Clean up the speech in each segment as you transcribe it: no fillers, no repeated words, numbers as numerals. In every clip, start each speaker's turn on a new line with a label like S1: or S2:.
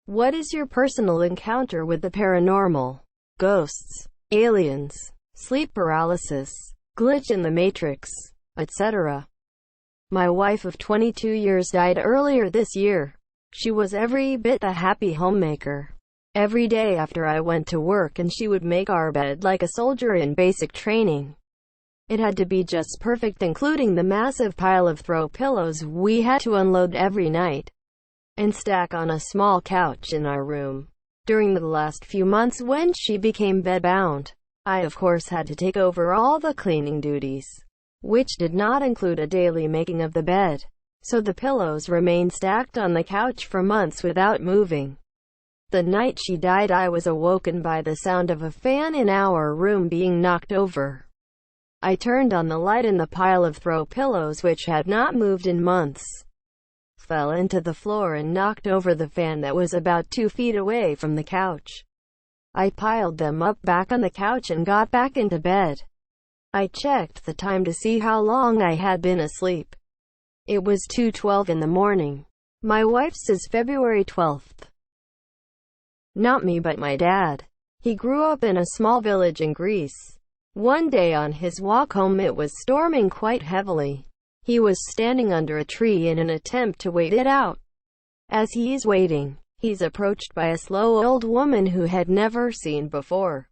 S1: What is your personal encounter with the paranormal? Ghosts, aliens, sleep paralysis, glitch in the matrix, etc. My wife of 22 years died earlier this year. She was every bit a happy homemaker. Every day after I went to work and she would make our bed like a soldier in basic training. It had to be just perfect, including the massive pile of throw pillows we had to unload every night and stack on a small couch in our room. During the last few months when she became bedbound, I of course had to take over all the cleaning duties, which did not include a daily making of the bed. So the pillows remained stacked on the couch for months without moving. The night she died, I was awoken by the sound of a fan in our room being knocked over. I turned on the light and the pile of throw pillows, which had not moved in months, fell into the floor and knocked over the fan that was about 2 feet away from the couch. I piled them up back on the couch and got back into bed. I checked the time to see how long I had been asleep. It was 2:12 in the morning. My wife says February 12th. Not me but my dad. He grew up in a small village in Greece. One day on his walk home, it was storming quite heavily. He was standing under a tree in an attempt to wait it out. As he is waiting, he's approached by a slow old woman who had never seen before.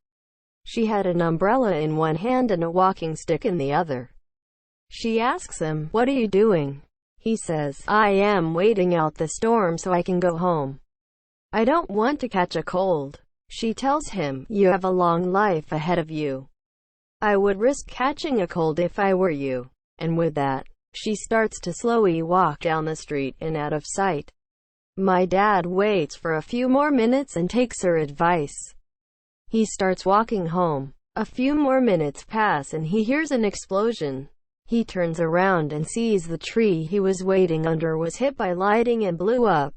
S1: She had an umbrella in one hand and a walking stick in the other. She asks him, "What are you doing?" He says, "I am waiting out the storm so I can go home. I don't want to catch a cold." She tells him, "You have a long life ahead of you. I would risk catching a cold if I were you." And with that, she starts to slowly walk down the street and out of sight. My dad waits for a few more minutes and takes her advice. He starts walking home. A few more minutes pass and he hears an explosion. He turns around and sees the tree he was waiting under was hit by lightning and blew up.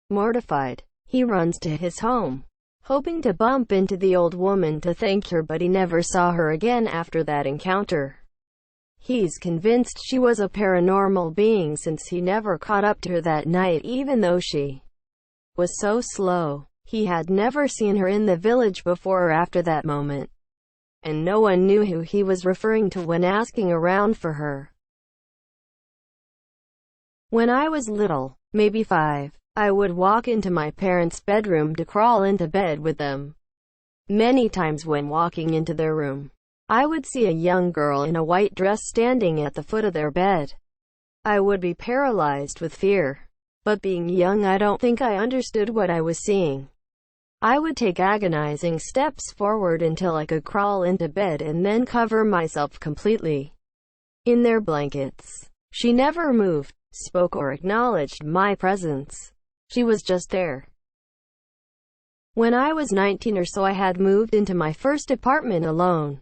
S1: Mortified, he runs to his home, hoping to bump into the old woman to thank her, but he never saw her again after that encounter. He's convinced she was a paranormal being since he never caught up to her that night, even though she was so slow. He had never seen her in the village before or after that moment, and no one knew who he was referring to when asking around for her. When I was little, maybe 5, I would walk into my parents' bedroom to crawl into bed with them. Many times when walking into their room, I would see a young girl in a white dress standing at the foot of their bed. I would be paralyzed with fear. But being young, I don't think I understood what I was seeing. I would take agonizing steps forward until I could crawl into bed and then cover myself completely in their blankets. She never moved, spoke, or acknowledged my presence. She was just there. When I was 19 or so, I had moved into my first apartment alone.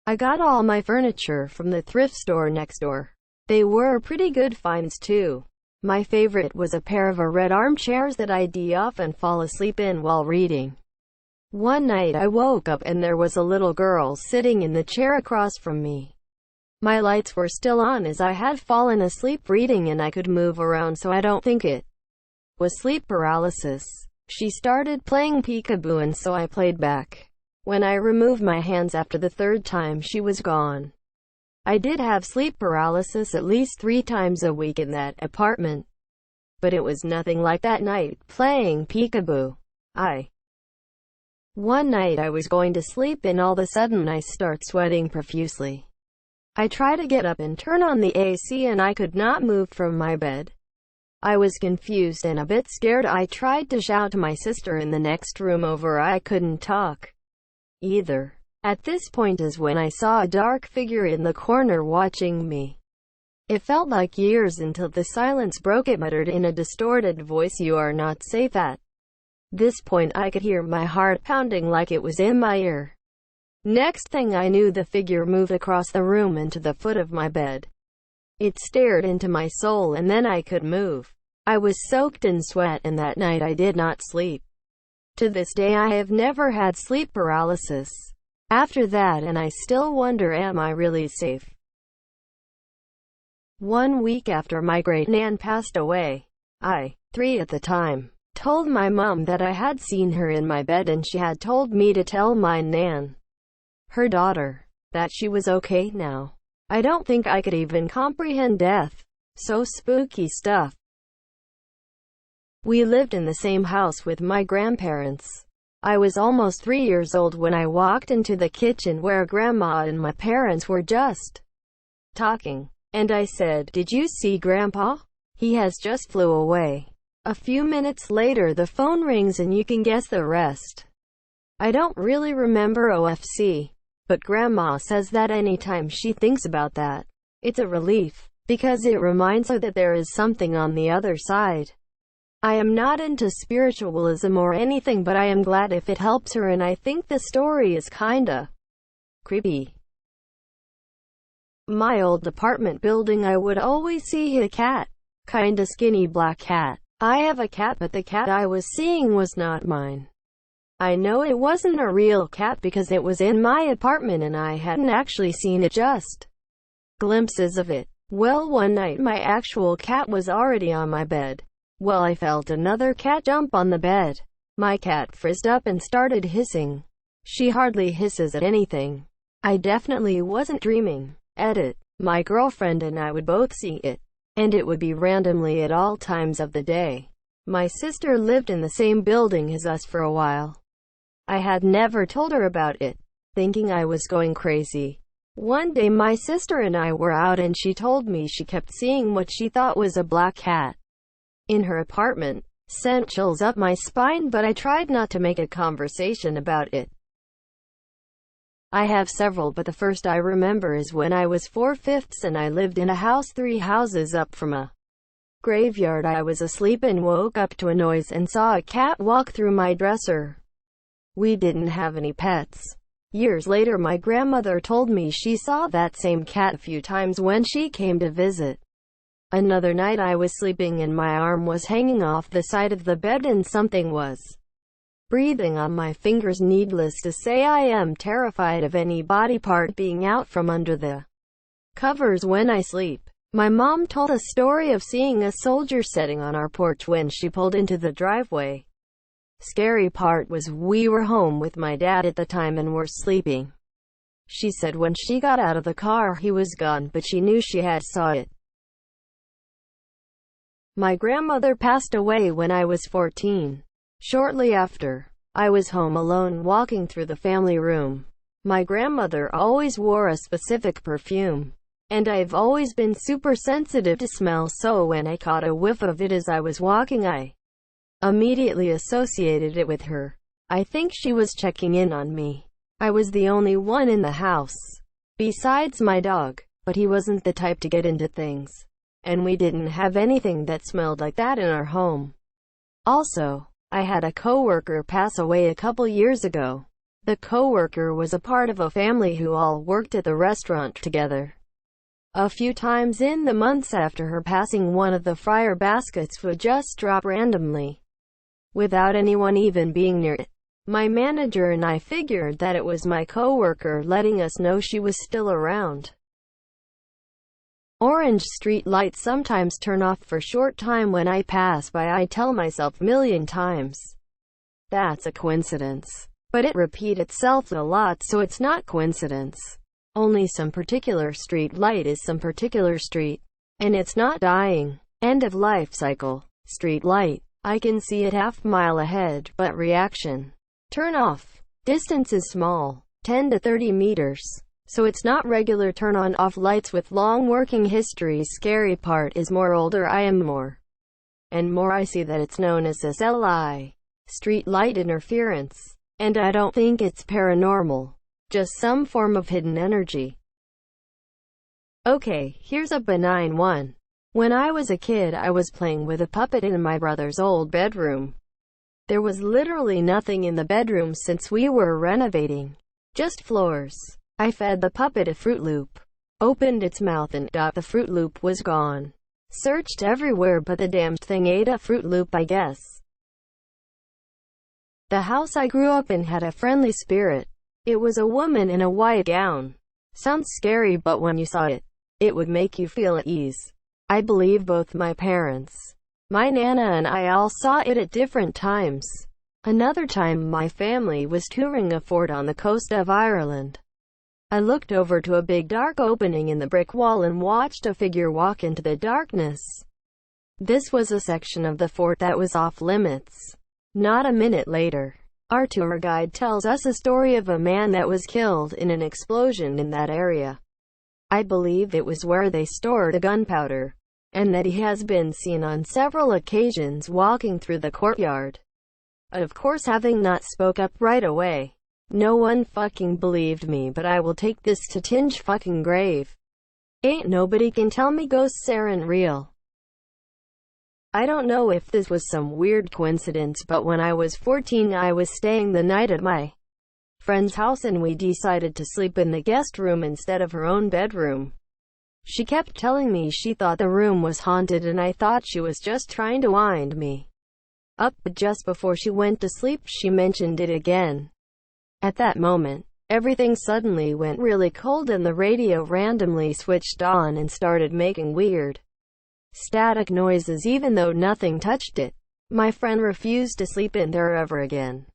S1: I got all my furniture from the thrift store next door. They were pretty good finds too. My favorite was a pair of red armchairs that I'd often fall asleep in while reading. One night I woke up and there was a little girl sitting in the chair across from me. My lights were still on as I had fallen asleep reading, and I could move around, so I don't think it was sleep paralysis. She started playing peekaboo and so I played back. When I removed my hands after the 3rd time, she was gone. I did have sleep paralysis at least 3 times a week in that apartment, but it was nothing like that night playing peekaboo. One night I was going to sleep and all of a sudden I start sweating profusely. I try to get up and turn on the AC and I could not move from my bed. I was confused and a bit scared. I tried to shout to my sister in the next room over. I couldn't talk either. At this point is when I saw a dark figure in the corner watching me. It felt like years until the silence broke. It muttered in a distorted voice, "You are not safe." At this point I could hear my heart pounding like it was in my ear. Next thing I knew, the figure moved across the room and to the foot of my bed. It stared into my soul and then I could move. I was soaked in sweat and that night I did not sleep. To this day I have never had sleep paralysis after that, and I still wonder, am I really safe? 1 week after my great-nan passed away, 3 at the time, told my mom that I had seen her in my bed and she had told me to tell my nan, her daughter, that she was okay now. I don't think I could even comprehend death. So spooky stuff. We lived in the same house with my grandparents. I was almost 3 years old when I walked into the kitchen where Grandma and my parents were just talking. And I said, "Did you see Grandpa? He has just flew away." A few minutes later the phone rings and you can guess the rest. I don't really remember OFC, but Grandma says that anytime she thinks about that, it's a relief, because it reminds her that there is something on the other side. I am not into spiritualism or anything, but I am glad if it helps her, and I think the story is kinda creepy. My old apartment building, I would always see a cat. Kinda skinny black cat. I have a cat, but the cat I was seeing was not mine. I know it wasn't a real cat because it was in my apartment and I hadn't actually seen it, just glimpses of it. Well, one night my actual cat was already on my bed. Well, I felt another cat jump on the bed. My cat frizzed up and started hissing. She hardly hisses at anything. I definitely wasn't dreaming. Edit. My girlfriend and I would both see it, and it would be randomly at all times of the day. My sister lived in the same building as us for a while. I had never told her about it, thinking I was going crazy. One day my sister and I were out and she told me she kept seeing what she thought was a black cat in her apartment. Sent chills up my spine, but I tried not to make a conversation about it. I have several, but the first I remember is when I was 4/5 and I lived in a house 3 houses up from a graveyard. I was asleep and woke up to a noise and saw a cat walk through my dresser. We didn't have any pets. Years later my grandmother told me she saw that same cat a few times when she came to visit. Another night I was sleeping and my arm was hanging off the side of the bed and something was breathing on my fingers. Needless to say, I am terrified of any body part being out from under the covers when I sleep. My mom told a story of seeing a soldier sitting on our porch when she pulled into the driveway. Scary part was we were home with my dad at the time and were sleeping. She said when she got out of the car he was gone, but she knew she had saw it. My grandmother passed away when I was 14. Shortly after, I was home alone walking through the family room. My grandmother always wore a specific perfume, and I've always been super sensitive to smell, so when I caught a whiff of it as I was walking, I immediately associated it with her. I think she was checking in on me. I was the only one in the house, besides my dog, but he wasn't the type to get into things, and we didn't have anything that smelled like that in our home. Also, I had a coworker pass away a couple years ago. The coworker was a part of a family who all worked at the restaurant together. A few times in the months after her passing, one of the fryer baskets would just drop randomly, without anyone even being near it. My manager and I figured that it was my coworker letting us know she was still around. Orange street lights sometimes turn off for short time when I pass by. I tell myself a million times that's a coincidence, but it repeats itself a lot, so it's not coincidence. Only some particular street light is some particular street, and it's not dying. End of life cycle. Street light. I can see it half-mile ahead, but reaction. Turn off. Distance is small, 10 to 30 meters. So it's not regular turn-on-off lights with long working history. Scary part is more older I am, more and more I see that it's known as SLI, street light interference. And I don't think it's paranormal, just some form of hidden energy. Okay, here's a benign one. When I was a kid, I was playing with a puppet in my brother's old bedroom. There was literally nothing in the bedroom since we were renovating, just floors. I fed the puppet a Fruit Loop, opened its mouth and the Fruit Loop was gone. Searched everywhere, but the damned thing ate a Fruit Loop, I guess. The house I grew up in had a friendly spirit. It was a woman in a white gown. Sounds scary, but when you saw it, it would make you feel at ease. I believe both my parents My Nana and I all saw it at different times. Another time my family was touring a fort on the coast of Ireland. I looked over to a big dark opening in the brick wall and watched a figure walk into the darkness. This was a section of the fort that was off limits. Not a minute later, our tour guide tells us a story of a man that was killed in an explosion in that area. I believe it was where they stored the gunpowder, and that he has been seen on several occasions walking through the courtyard. Of course, having not spoke up right away, no one fucking believed me, but I will take this to Tinge fucking grave. Ain't nobody can tell me ghosts aren't real. I don't know if this was some weird coincidence, but when I was 14 I was staying the night at my friend's house and we decided to sleep in the guest room instead of her own bedroom. She kept telling me she thought the room was haunted and I thought she was just trying to wind me up, but just before she went to sleep she mentioned it again. At that moment, everything suddenly went really cold and the radio randomly switched on and started making weird static noises even though nothing touched it. My friend refused to sleep in there ever again.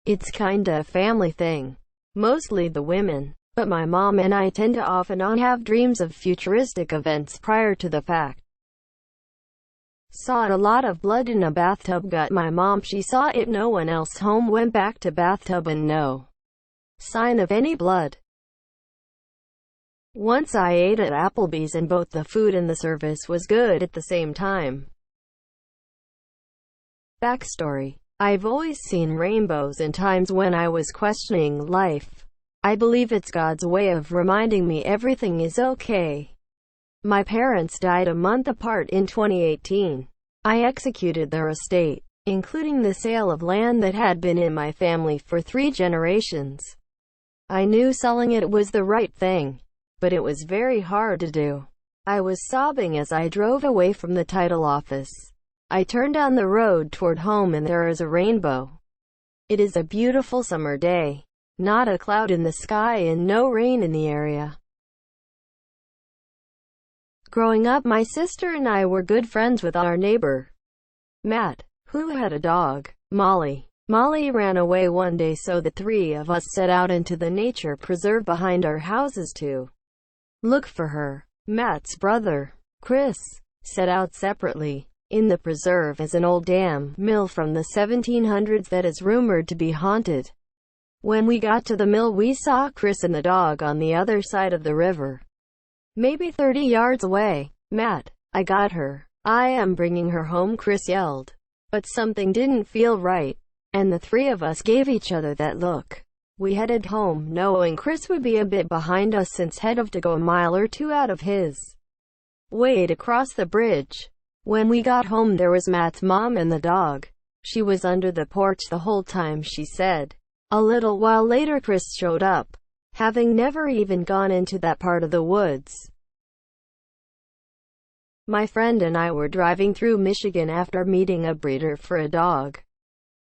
S1: It's kinda a family thing. Mostly the women. But my mom and I tend to off and on have dreams of futuristic events prior to the fact. Saw a lot of blood in a bathtub. Got my mom, she saw it, no one else home, went back to bathtub and no sign of any blood. Once I ate at Applebee's and both the food and the service was good at the same time. Backstory. I've always seen rainbows in times when I was questioning life. I believe it's God's way of reminding me everything is okay. My parents died a month apart in 2018. I executed their estate, including the sale of land that had been in my family for 3 generations. I knew selling it was the right thing, but it was very hard to do. I was sobbing as I drove away from the title office. I turned down the road toward home and there is a rainbow. It is a beautiful summer day. Not a cloud in the sky and no rain in the area. Growing up, my sister and I were good friends with our neighbor, Matt, who had a dog, Molly. Molly ran away one day, so the 3 of us set out into the nature preserve behind our houses to look for her. Matt's brother, Chris, set out separately. In the preserve is an old dam mill from the 1700s that is rumored to be haunted. When we got to the mill we saw Chris and the dog on the other side of the river, maybe 30 yards away. Matt, I got her. I am bringing her home, Chris yelled. But something didn't feel right, and the 3 of us gave each other that look. We headed home, knowing Chris would be a bit behind us since he'd have to go a mile or 2 out of his way to cross the bridge. When we got home there was Matt's mom and the dog. She was under the porch the whole time, she said. A little while later Chris showed up, having never even gone into that part of the woods. My friend and I were driving through Michigan after meeting a breeder for a dog.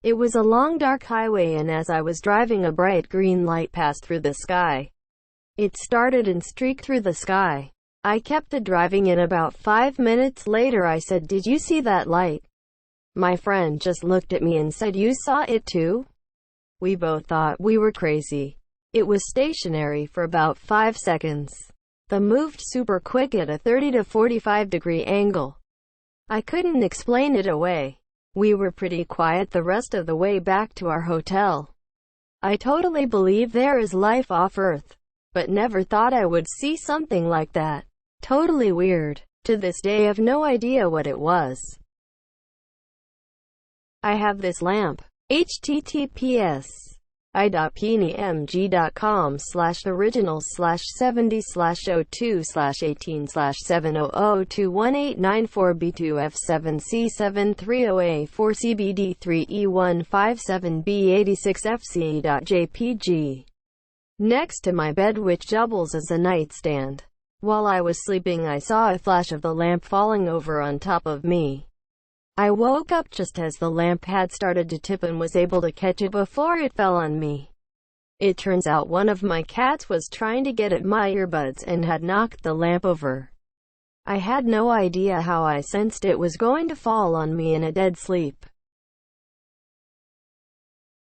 S1: It was a long dark highway and as I was driving a bright green light passed through the sky. It started and streaked through the sky. I kept it driving and about 5 minutes later I said, "Did you see that light?" My friend just looked at me and said, "You saw it too?" We both thought we were crazy. It was stationary for about 5 seconds. Then moved super quick at a 30 to 45 degree angle. I couldn't explain it away. We were pretty quiet the rest of the way back to our hotel. I totally believe there is life off Earth, but never thought I would see something like that. Totally weird. To this day I've no idea what it was. I have this lamp. https i.p.ni.mg.com/original/70021894b2f7c730a4cbd3e157b86fce.jpg. Next to my bed, which doubles as a nightstand. While I was sleeping I saw a flash of the lamp falling over on top of me. I woke up just as the lamp had started to tip and was able to catch it before it fell on me. It turns out one of my cats was trying to get at my earbuds and had knocked the lamp over. I had no idea how I sensed it was going to fall on me in a dead sleep.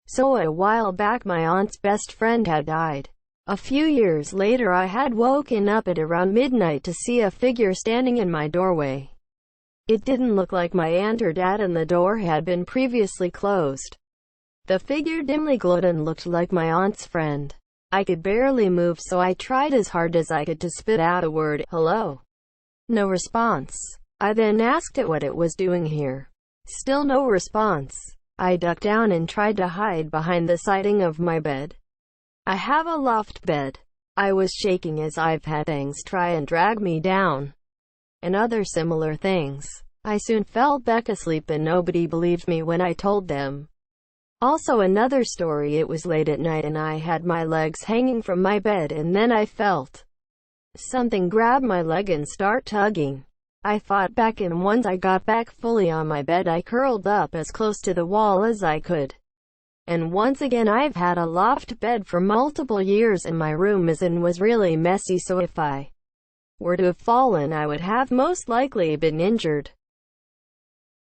S1: So a while back my aunt's best friend had died. A few years later I had woken up at around midnight to see a figure standing in my doorway. It didn't look like my aunt or dad, and the door had been previously closed. The figure dimly glowed and looked like my aunt's friend. I could barely move, so I tried as hard as I could to spit out a word, "Hello." No response. I then asked it what it was doing here. Still no response. I ducked down and tried to hide behind the siding of my bed. I have a loft bed. I was shaking as I've had things try and drag me down, and other similar things. I soon fell back asleep and nobody believed me when I told them. Also another story, it was late at night and I had my legs hanging from my bed, and then I felt something grab my leg and start tugging. I fought back, and once I got back fully on my bed I curled up as close to the wall as I could. And once again, I've had a loft bed for multiple years and my room was really messy, so if I were to have fallen I would have most likely been injured.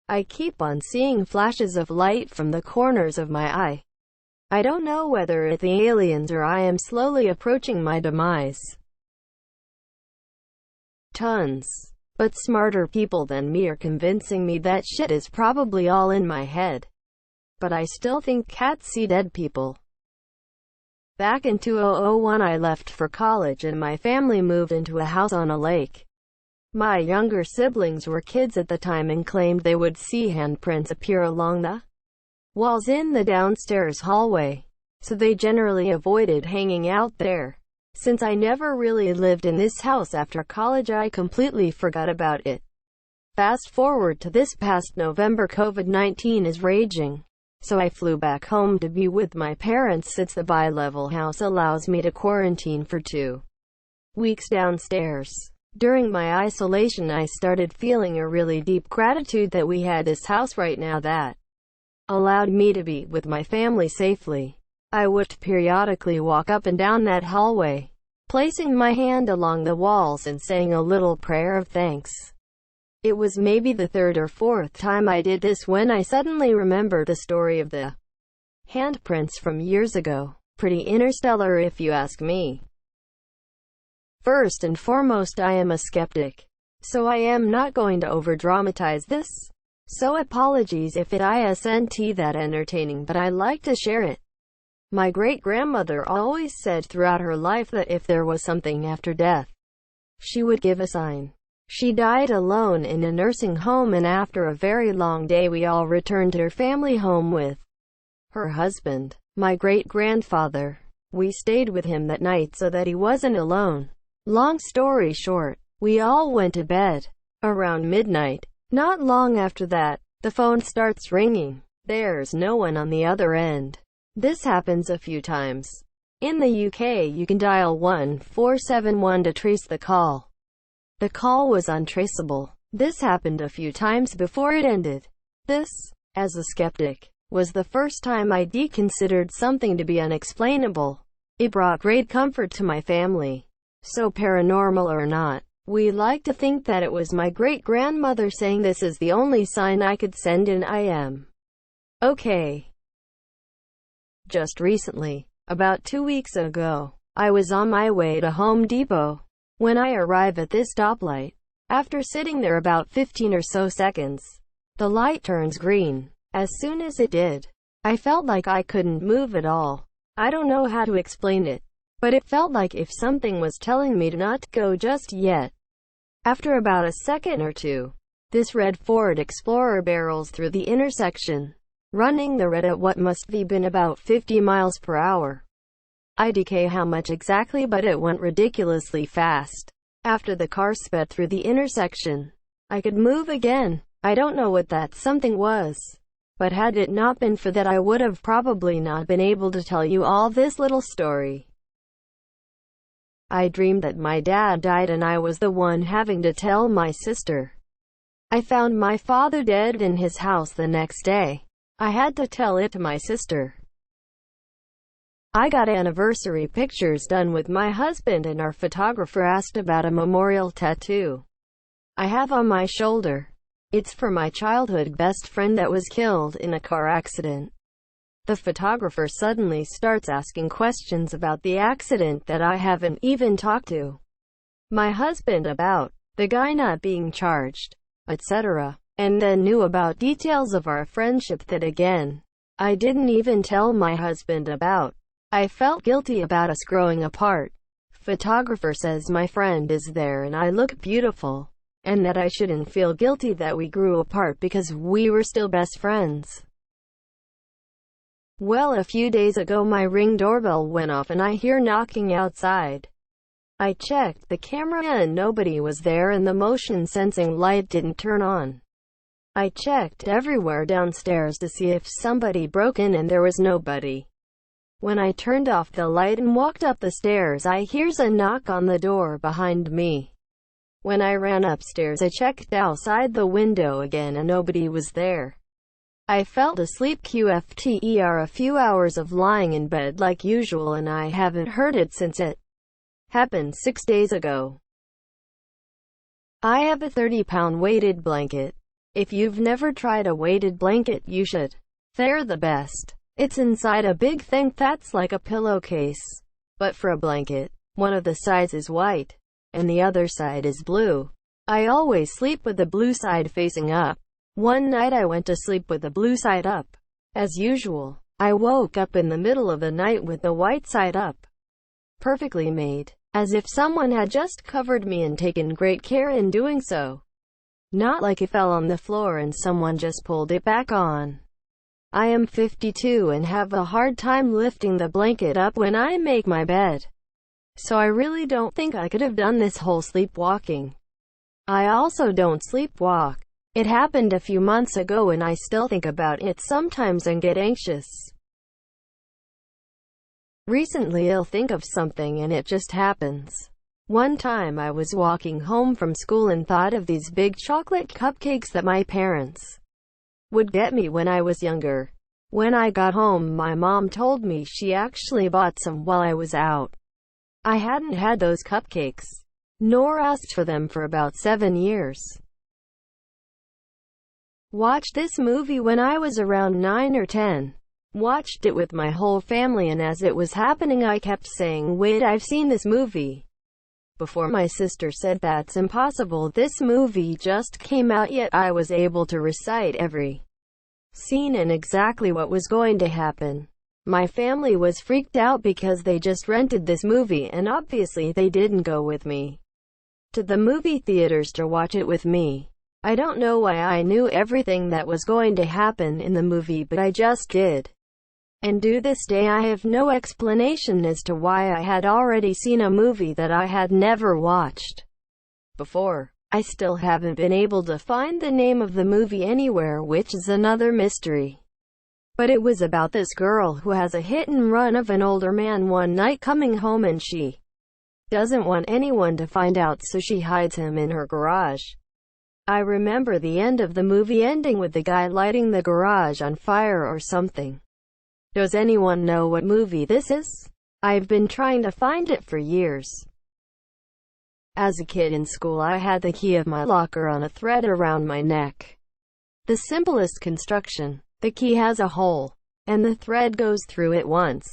S1: I keep on seeing flashes of light from the corners of my eye. I don't know whether it's the aliens or I am slowly approaching my demise. Tons, but smarter people than me are convincing me that shit is probably all in my head. But I still think cats see dead people. Back in 2001 I left for college and my family moved into a house on a lake. My younger siblings were kids at the time and claimed they would see handprints appear along the walls in the downstairs hallway, so they generally avoided hanging out there. Since I never really lived in this house after college, I completely forgot about it. Fast forward to this past November, COVID-19 is raging. So I flew back home to be with my parents since the bi-level house allows me to quarantine for 2 weeks downstairs. During my isolation I started feeling a really deep gratitude that we had this house right now that allowed me to be with my family safely. I would periodically walk up and down that hallway, placing my hand along the walls and saying a little prayer of thanks. It was maybe the 3rd or 4th time I did this when I suddenly remembered the story of the handprints from years ago. Pretty interstellar if you ask me. First and foremost, I am a skeptic, so I am not going to over-dramatize this. So apologies if it isn't that entertaining, but I like to share it. My great-grandmother always said throughout her life that if there was something after death, she would give a sign. She died alone in a nursing home, and after a very long day we all returned to her family home with her husband, my great-grandfather. We stayed with him that night so that he wasn't alone. Long story short, we all went to bed around midnight. Not long after that, the phone starts ringing. There's no one on the other end. This happens a few times. In the UK, you can dial 1471 to trace the call. The call was untraceable. This happened a few times before it ended. This, as a skeptic, was the first time I considered something to be unexplainable. It brought great comfort to my family. So paranormal or not, we like to think that it was my great-grandmother saying this is the only sign I could send and I am okay. Just recently, about 2 weeks ago, I was on my way to Home Depot. When I arrive at this stoplight, after sitting there about 15 or so seconds, the light turns green. As soon as it did, I felt like I couldn't move at all. I don't know how to explain it, but it felt like if something was telling me to not go just yet. After about a second or two, this red Ford Explorer barrels through the intersection, running the red at what must have been about 50 miles per hour. I don't know how much exactly, but it went ridiculously fast. After the car sped through the intersection, I could move again. I don't know what that something was, but had it not been for that I would have probably not been able to tell you all this little story. I dreamed that my dad died and I was the one having to tell my sister. I found my father dead in his house the next day. I had to tell it to my sister. I got anniversary pictures done with my husband and our photographer asked about a memorial tattoo. I have on my shoulder. It's for my childhood best friend that was killed in a car accident. The photographer suddenly starts asking questions about the accident that I haven't even talked to my husband about, the guy not being charged, etc. And then knew about details of our friendship that again, I didn't even tell my husband about. I felt guilty about us growing apart. Photographer says my friend is there and I look beautiful, and that I shouldn't feel guilty that we grew apart because we were still best friends. Well, a few days ago my Ring doorbell went off and I hear knocking outside. I checked the camera and nobody was there and the motion sensing light didn't turn on. I checked everywhere downstairs to see if somebody broke in and there was nobody. When I turned off the light and walked up the stairs, I hears a knock on the door behind me. When I ran upstairs, I checked outside the window again and nobody was there. I felt asleep QFTER, a few hours of lying in bed like usual, and I haven't heard it since it happened 6 days ago. I have a 30-pound weighted blanket. If you've never tried a weighted blanket, you should. They're the best. It's inside a big thing that's like a pillowcase, but for a blanket. One of the sides is white, and the other side is blue. I always sleep with the blue side facing up. One night I went to sleep with the blue side up. As usual, I woke up in the middle of the night with the white side up. Perfectly made, as if someone had just covered me and taken great care in doing so. Not like it fell on the floor and someone just pulled it back on. I am 52 and have a hard time lifting the blanket up when I make my bed. So I really don't think I could have done this whole sleepwalking. I also don't sleepwalk. It happened a few months ago and I still think about it sometimes and get anxious. Recently I'll think of something and it just happens. One time I was walking home from school and thought of these big chocolate cupcakes that my parents would get me when I was younger. When I got home, my mom told me she actually bought some while I was out. I hadn't had those cupcakes, nor asked for them for about 7 years. Watched this movie when I was around 9 or 10. Watched it with my whole family, and as it was happening I kept saying, "Wait, I've seen this movie before." My sister said, "That's impossible, this movie just came out," yet I was able to recite every scene and exactly what was going to happen. My family was freaked out because they just rented this movie and obviously they didn't go with me to the movie theaters to watch it with me. I don't know why I knew everything that was going to happen in the movie, but I just did. And to this day I have no explanation as to why I had already seen a movie that I had never watched before. I still haven't been able to find the name of the movie anywhere, which is another mystery. But it was about this girl who has a hit and run of an older man one night coming home, and she doesn't want anyone to find out, so she hides him in her garage. I remember the end of the movie ending with the guy lighting the garage on fire or something. Does anyone know what movie this is? I've been trying to find it for years. As a kid in school, I had the key of my locker on a thread around my neck. The simplest construction. The key has a hole, and the thread goes through it once.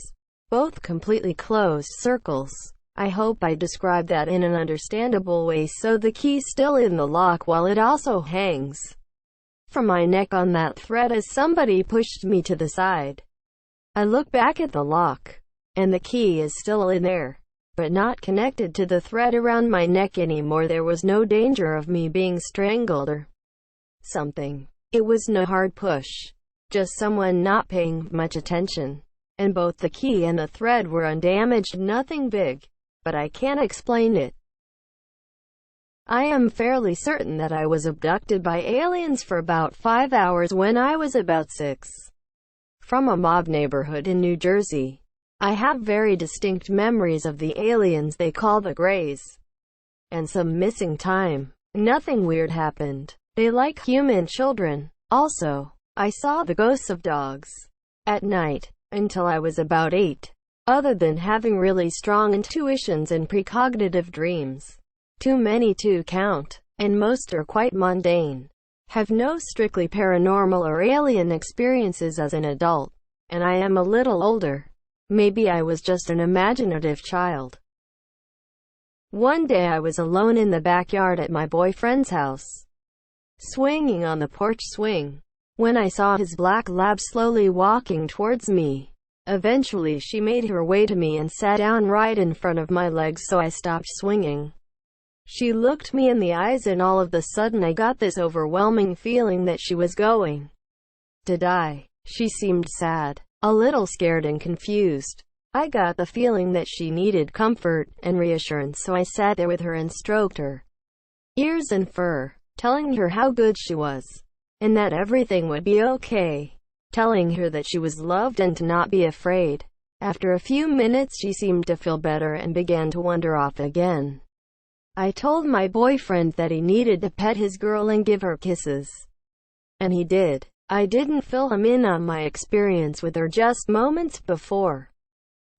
S1: Both completely closed circles. I hope I described that in an understandable way. So the key's still in the lock while it also hangs from my neck on that thread as somebody pushed me to the side. I look back at the lock, and the key is still in there, but not connected to the thread around my neck anymore. There was no danger of me being strangled or something. It was no hard push, just someone not paying much attention. And both the key and the thread were undamaged, nothing big, but I can't explain it. I am fairly certain that I was abducted by aliens for about 5 hours when I was about 6. From a mob neighborhood in New Jersey. I have very distinct memories of the aliens they call the Greys, and some missing time. Nothing weird happened. They like human children. Also, I saw the ghosts of dogs at night until I was about 8. Other than having really strong intuitions and precognitive dreams, too many to count. and most are quite mundane. Have no strictly paranormal or alien experiences as an adult, and I am a little older. Maybe I was just an imaginative child. One day I was alone in the backyard at my boyfriend's house, swinging on the porch swing, when I saw his black lab slowly walking towards me. Eventually she made her way to me and sat down right in front of my legs, so I stopped swinging. She looked me in the eyes, and all of a sudden I got this overwhelming feeling that she was going to die. She seemed sad, a little scared and confused. I got the feeling that she needed comfort and reassurance, so I sat there with her and stroked her ears and fur, telling her how good she was, and that everything would be okay, telling her that she was loved and to not be afraid. After a few minutes she seemed to feel better and began to wander off again. I told my boyfriend that he needed to pet his girl and give her kisses, and he did. I didn't fill him in on my experience with her just moments before.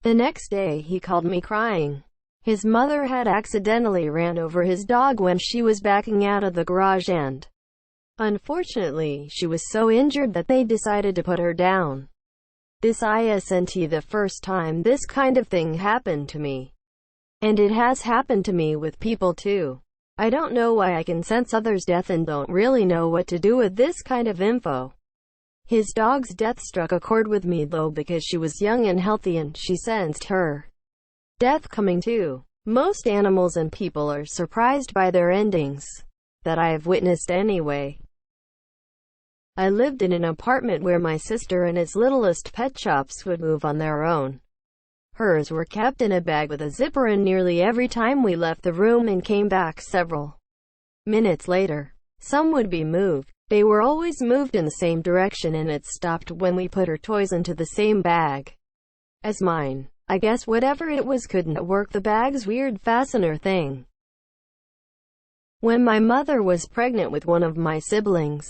S1: The next day he called me crying. His mother had accidentally ran over his dog when she was backing out of the garage, and unfortunately she was so injured that they decided to put her down. This isn't the first time this kind of thing happened to me, and it has happened to me with people too. I don't know why I can sense others' death and don't really know what to do with this kind of info. His dog's death struck a chord with me though, because she was young and healthy and she sensed her death coming too. Most animals and people are surprised by their endings, that I have witnessed anyway. I lived in an apartment where my sister and its littlest pet shops would move on their own. Hers were kept in a bag with a zipper, and nearly every time we left the room and came back several minutes later, some would be moved. They were always moved in the same direction, and it stopped when we put her toys into the same bag as mine. I guess whatever it was couldn't work the bag's weird fastener thing. When my mother was pregnant with one of my siblings,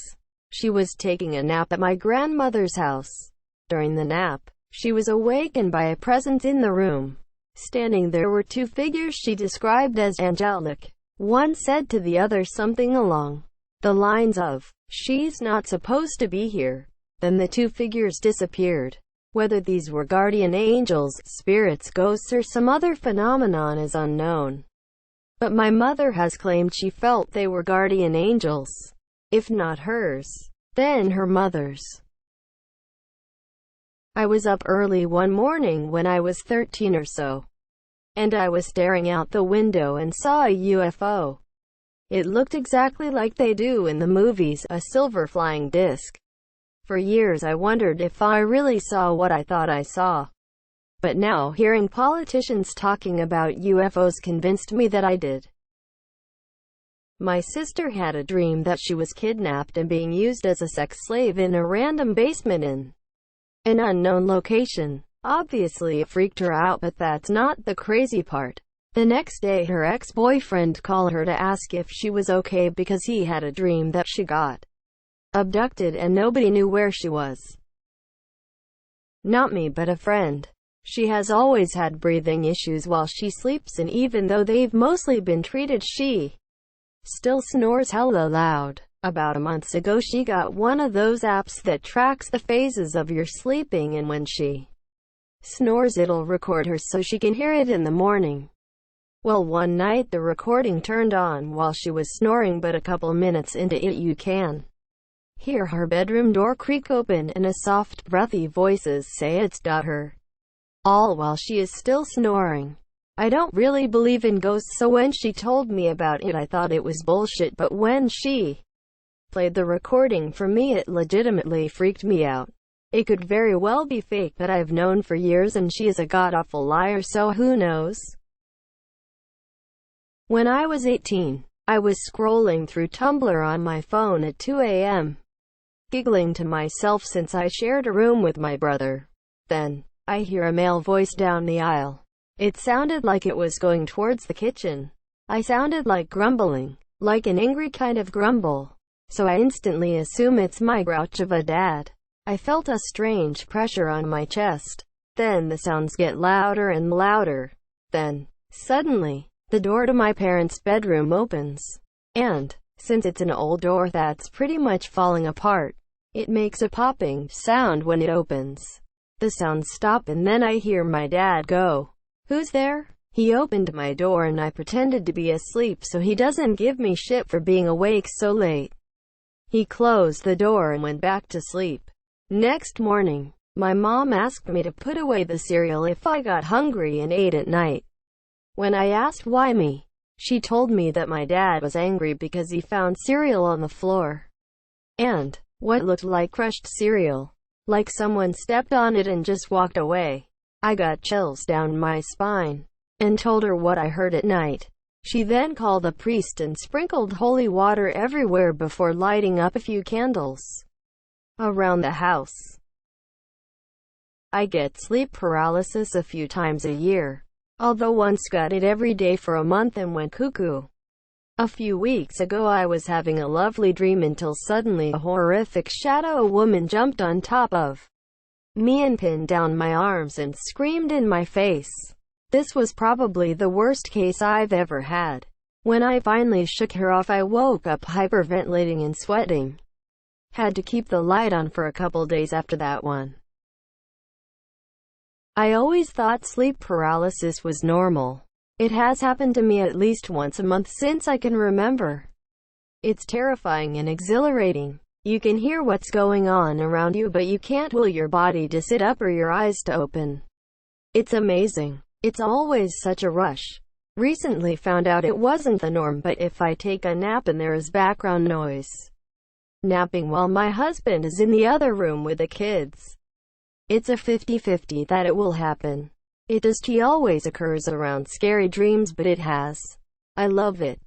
S1: she was taking a nap at my grandmother's house. During the nap, she was awakened by a presence in the room. Standing there were two figures she described as angelic. One said to the other something along the lines of, "She's not supposed to be here." Then the two figures disappeared. Whether these were guardian angels, spirits, ghosts, or some other phenomenon is unknown, but my mother has claimed she felt they were guardian angels. If not hers, then her mother's. I was up early one morning when I was 13 or so, and I was staring out the window and saw a UFO. It looked exactly like they do in the movies, a silver flying disc. For years I wondered if I really saw what I thought I saw. But now, hearing politicians talking about UFOs convinced me that I did. My sister had a dream that she was kidnapped and being used as a sex slave in a random basement in an unknown location. Obviously it freaked her out, but that's not the crazy part. The next day her ex-boyfriend called her to ask if she was okay because he had a dream that she got abducted and nobody knew where she was. Not me, but a friend. She has always had breathing issues while she sleeps, and even though they've mostly been treated, she still snores hella loud. About a month ago she got one of those apps that tracks the phases of your sleeping, and when she snores it'll record her so she can hear it in the morning. Well, one night the recording turned on while she was snoring, but a couple minutes into it you can hear her bedroom door creak open and a soft, breathy voices say it's her. All while she is still snoring. I don't really believe in ghosts, so when she told me about it I thought it was bullshit, but when she played the recording for me it legitimately freaked me out. It could very well be fake, but I've known for years and she is a god-awful liar, so who knows. When I was 18, I was scrolling through Tumblr on my phone at 2 a.m. giggling to myself since I shared a room with my brother. Then I hear a male voice down the aisle. It sounded like it was going towards the kitchen. I sounded like grumbling, like an angry kind of grumble, so I instantly assume it's my grouch of a dad. I felt a strange pressure on my chest. Then the sounds get louder and louder. Then, suddenly, the door to my parents' bedroom opens, And, since it's an old door that's pretty much falling apart, it makes a popping sound when it opens. The sounds stop and then I hear my dad go, "Who's there?" He opened my door and I pretended to be asleep so he doesn't give me shit for being awake so late. He closed the door and went back to sleep. Next morning, my mom asked me to put away the cereal if I got hungry and ate at night. When I asked why me, she told me that my dad was angry because he found cereal on the floor. And what looked like crushed cereal. Like someone stepped on it and just walked away. I got chills down my spine and told her what I heard at night. She then called a priest and sprinkled holy water everywhere before lighting up a few candles around the house. I get sleep paralysis a few times a year, although once got it every day for a month and went cuckoo. A few weeks ago I was having a lovely dream until suddenly a horrific shadow woman jumped on top of me and pinned down my arms and screamed in my face. This was probably the worst case I've ever had. When I finally shook her off I woke up hyperventilating and sweating. Had to keep the light on for a couple days after that one. I always thought sleep paralysis was normal. It has happened to me at least once a month since I can remember. It's terrifying and exhilarating. You can hear what's going on around you but you can't will your body to sit up or your eyes to open. It's amazing. It's always such a rush. Recently found out it wasn't the norm, but if I take a nap and there is background noise, napping while my husband is in the other room with the kids, it's a 50-50 that it will happen. It just always occurs around scary dreams, but it has. I love it.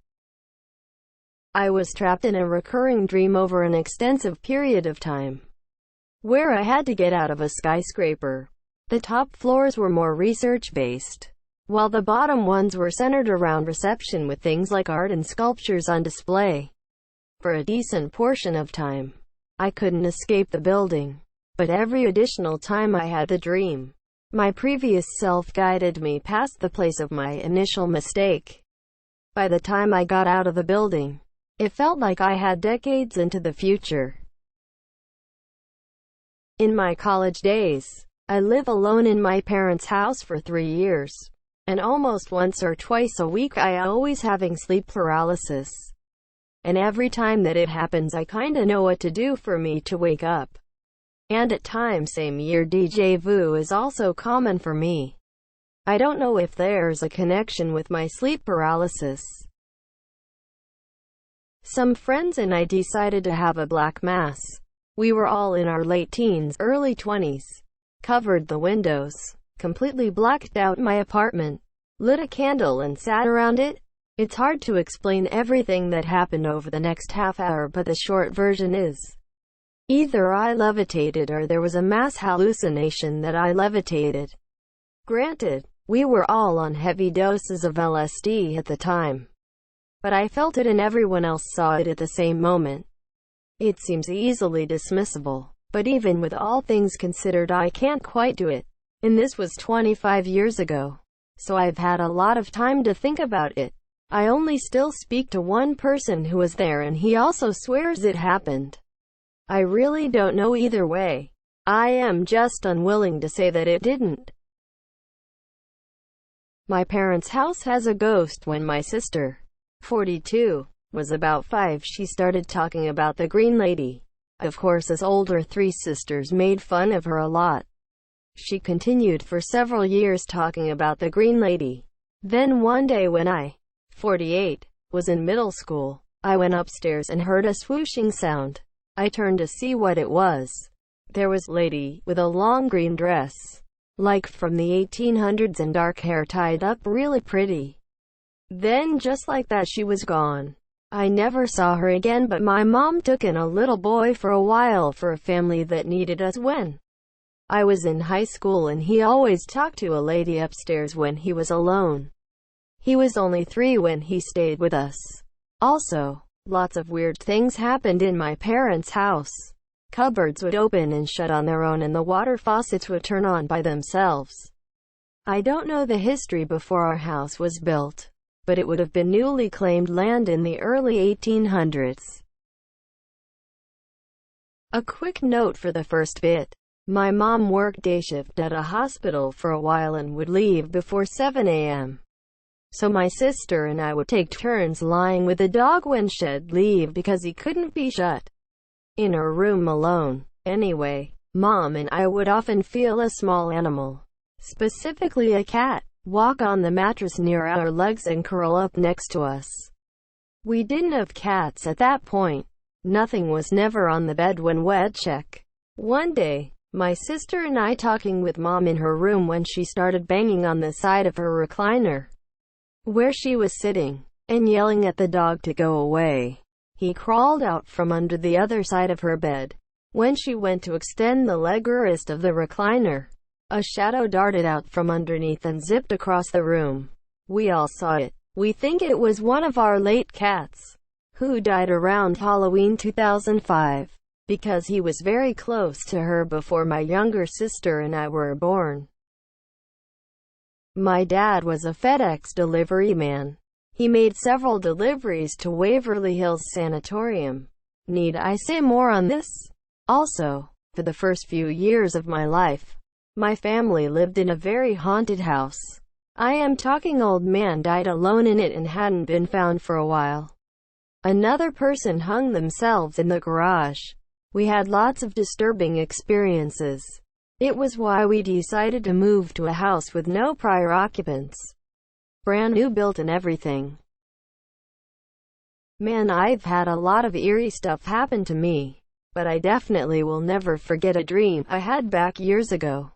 S1: I was trapped in a recurring dream over an extensive period of time, where I had to get out of a skyscraper. The top floors were more research-based, while the bottom ones were centered around reception with things like art and sculptures on display. For a decent portion of time, I couldn't escape the building. But every additional time I had the dream, my previous self guided me past the place of my initial mistake. By the time I got out of the building, it felt like I had decades into the future. In my college days, I lived alone in my parents' house for 3 years, and almost once or twice a week I always having sleep paralysis. And every time that it happens I kinda know what to do for me to wake up. And at times same year déjà vu is also common for me. I don't know if there's a connection with my sleep paralysis. Some friends and I decided to have a black mass. We were all in our late teens, early 20s. Covered the windows, completely blacked out my apartment, lit a candle and sat around it. It's hard to explain everything that happened over the next half hour, but the short version is, either I levitated or there was a mass hallucination that I levitated. Granted, we were all on heavy doses of LSD at the time, but I felt it and everyone else saw it at the same moment. It seems easily dismissible, but even with all things considered I can't quite do it. And this was 25 years ago, so I've had a lot of time to think about it. I only still speak to one person who was there and he also swears it happened. I really don't know either way. I am just unwilling to say that it didn't. My parents' house has a ghost. When my sister, 42, was about 5, she started talking about the Green Lady. Of course, as older 3 sisters made fun of her a lot. She continued for several years talking about the Green Lady. Then one day when I, 48, was in middle school, I went upstairs and heard a swooshing sound. I turned to see what it was. There was a lady with a long green dress, like from the 1800s, and dark hair tied up really pretty. Then just like that she was gone. I never saw her again, but my mom took in a little boy for a while for a family that needed us when I was in high school, and he always talked to a lady upstairs when he was alone. He was only 3 when he stayed with us. Also, lots of weird things happened in my parents' house. Cupboards would open and shut on their own, and the water faucets would turn on by themselves. I don't know the history before our house was built, but it would have been newly claimed land in the early 1800s. A quick note for the first bit. My mom worked day shift at a hospital for a while and would leave before 7 a.m. So my sister and I would take turns lying with the dog when she'd leave because he couldn't be shut in her room alone. Anyway, Mom and I would often feel a small animal, specifically a cat, walk on the mattress near our legs and curl up next to us. We didn't have cats at that point. Nothing was never on the bed when we'd check. One day, my sister and I talking with Mom in her room when she started banging on the side of her recliner, where she was sitting, and yelling at the dog to go away. He crawled out from under the other side of her bed. When she went to extend the leg rest of the recliner, a shadow darted out from underneath and zipped across the room. We all saw it. We think it was one of our late cats, who died around Halloween 2005, because he was very close to her before my younger sister and I were born. My dad was a FedEx delivery man. He made several deliveries to Waverly Hills Sanatorium. Need I say more on this? Also, for the first few years of my life, my family lived in a very haunted house. I am talking old man died alone in it and hadn't been found for a while. Another person hung themselves in the garage. We had lots of disturbing experiences. It was why we decided to move to a house with no prior occupants. Brand new built and everything. Man, I've had a lot of eerie stuff happen to me, but I definitely will never forget a dream I had back years ago.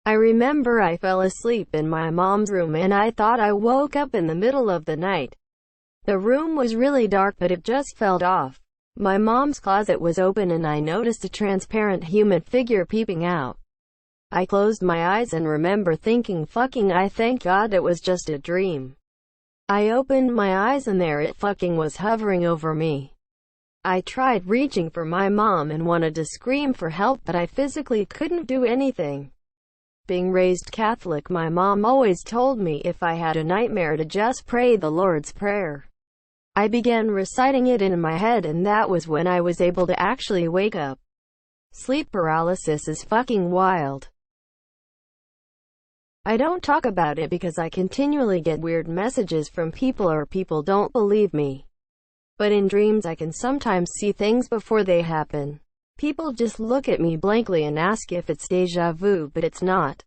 S1: I remember I fell asleep in my mom's room and I thought I woke up in the middle of the night. The room was really dark but it just felt off. My mom's closet was open and I noticed a transparent human figure peeping out. I closed my eyes and remember thinking I thank God it was just a dream. I opened my eyes and there it was hovering over me. I tried reaching for my mom and wanted to scream for help but I physically couldn't do anything. Being raised Catholic, my mom always told me if I had a nightmare to just pray the Lord's Prayer. I began reciting it in my head and that was when I was able to actually wake up. Sleep paralysis is fucking wild. I don't talk about it because I continually get weird messages from people or people don't believe me. But in dreams I can sometimes see things before they happen. People just look at me blankly and ask if it's deja vu, but it's not.